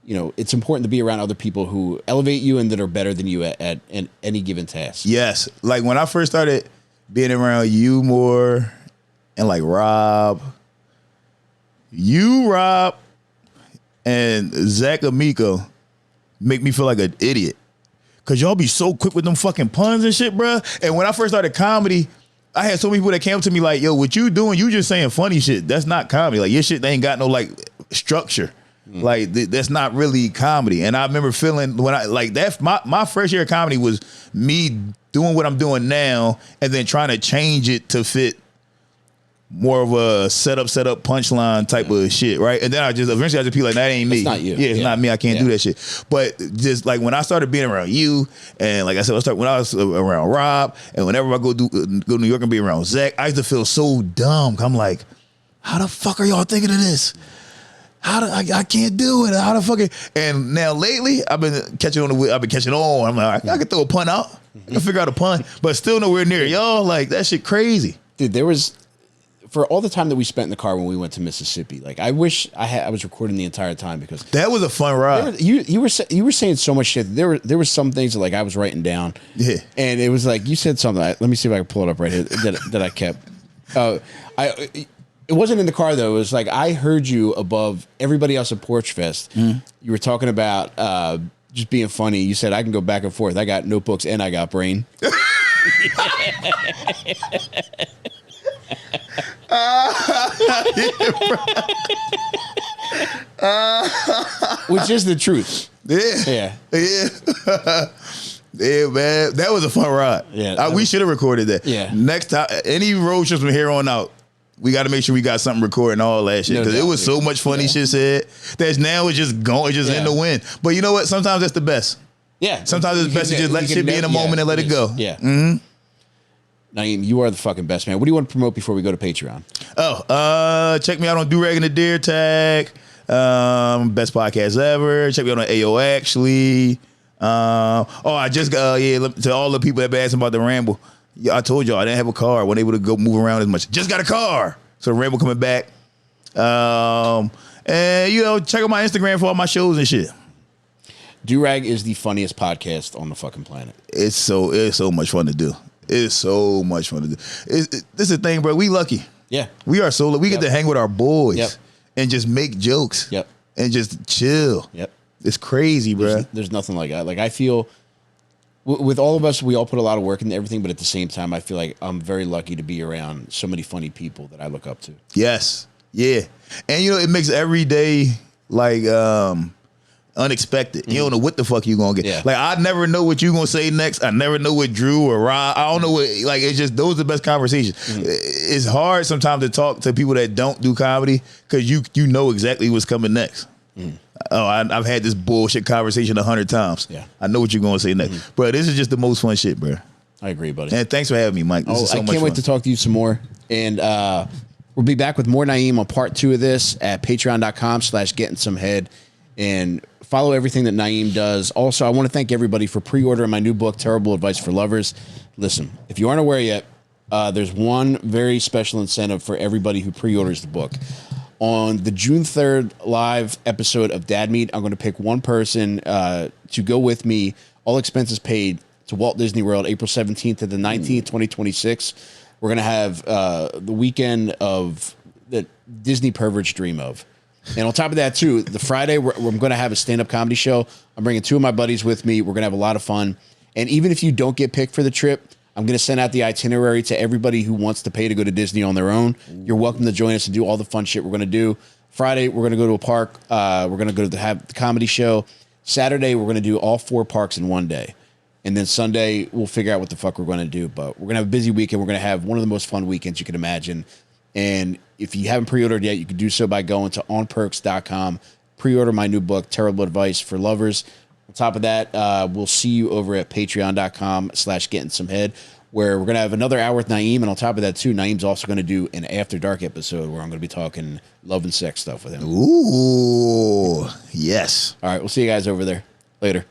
you know, it's important to be around other people who elevate you and that are better than you at any given task. Yes. Like when I first started being around you more, and like Rob, and Zach Amico make me feel like an idiot. Cause y'all be so quick with them fucking puns and shit, bruh. And when I first started comedy, I had so many people that came up to me like, yo, what you doing? You just saying funny shit. That's not comedy. Like your shit, they ain't got no like structure. Like that's not really comedy. And I remember feeling when I like that, my first year of comedy was me doing what I'm doing now and then trying to change it to fit more of a setup punchline type of shit, right? And then eventually I just be like, that ain't me. It's not you. Yeah, it's not me. I can't do that shit. But just like when I started being around you, and like I said, when I was around Rob, and whenever I go to New York and be around Zach, I used to feel so dumb. I'm like, how the fuck are y'all thinking of this? I can't do it. How the fuck? And now lately, I've been catching on. I'm like, I can throw a pun out. I can figure out a pun, but still nowhere near y'all. Like that shit crazy, dude. There was. For all the time that we spent in the car when we went to Mississippi, like I wish I was recording the entire time because that was a fun ride. You were saying so much shit. There were some things that like I was writing down. Yeah, and it was like you said something. Let me see if I can pull it up right here that I kept. It wasn't in the car though. It was like I heard you above everybody else at Porch Fest. You were talking about just being funny. You said I can go back and forth. I got notebooks and I got brain. Which is the truth. Yeah, man. That was a fun ride. Yeah, we should have recorded that. Yeah. Next time, any road trips from here on out, we got to make sure we got something recording and all that shit because it was so much funny shit said that now it's just going, it's just in the wind. But you know what? Sometimes that's the best. Yeah. Sometimes it's best to just let shit be in a moment and let it go. Yeah. Mm-hmm. Naeem, you are the fucking best, man. What do you want to promote before we go to Patreon? Check me out on Durag and the Deer Tag. Best podcast ever. Check me out on AO Actually. I just got to all the people that been asking about the Ramble. Yeah, I told y'all I didn't have a car. I wasn't able to go move around as much. Just got a car. So the Ramble coming back. And check out my Instagram for all my shows and shit. Do-Rag is the funniest podcast on the fucking planet. It's so much fun to do. It's so much fun to do. This is the thing, bro. We lucky. Yeah. We are so lucky. We get to hang with our boys Yep. and just make jokes. Yep. And just chill. Yep. It's crazy, bro. There's nothing like that. Like, I feel with all of us, we all put a lot of work into everything, but at the same time, I feel like I'm very lucky to be around so many funny people that I look up to. Yes. Yeah. And it makes every day like unexpected. You don't know what the fuck you gonna get. Yeah. Like, I never know what you gonna say next. I never know what Drew or Rob. I don't know what. Like, it's just those are the best conversations. It's hard sometimes to talk to people that don't do comedy because you know exactly what's coming next. Oh, I've had this bullshit conversation 100 times. Yeah. I know what you're gonna say next, bro. This is just the most fun shit, bro. I agree, buddy. And thanks for having me, Mike. This is so I much can't fun. wait to talk to you some more. And we'll be back with more Naeem on part 2 of this at patreon.com/gettingsomehead. And follow everything that Naeem does. Also, I want to thank everybody for pre-ordering my new book, Terrible Advice for Lovers. Listen, if you aren't aware yet, there's one very special incentive for everybody who pre-orders the book. On the June 3rd live episode of Dad Meet, I'm going to pick one person to go with me, all expenses paid, to Walt Disney World, April 17th to the 19th, 2026. We're going to have the weekend of that Disney perverts dream of. And on top of that, too, the Friday, I'm going to have a stand-up comedy show. I'm bringing 2 of my buddies with me. We're going to have a lot of fun. And even if you don't get picked for the trip, I'm going to send out the itinerary to everybody who wants to pay to go to Disney on their own. You're welcome to join us and do all the fun shit we're going to do. Friday, we're going to go to a park. We're going to go to have the comedy show. Saturday, we're going to do all 4 parks in one day. And then Sunday, we'll figure out what the fuck we're going to do. But we're going to have a busy weekend. We're going to have one of the most fun weekends you can imagine. And if you haven't pre-ordered yet, you can do so by going to onperks.com. Pre-order my new book, Terrible Advice for Lovers. On top of that, we'll see you over at patreon.com/gettingsomehead, where we're going to have another hour with Naeem. And on top of that, too, Naeem's also going to do an After Dark episode where I'm going to be talking love and sex stuff with him. Ooh, yes. All right, we'll see you guys over there. Later.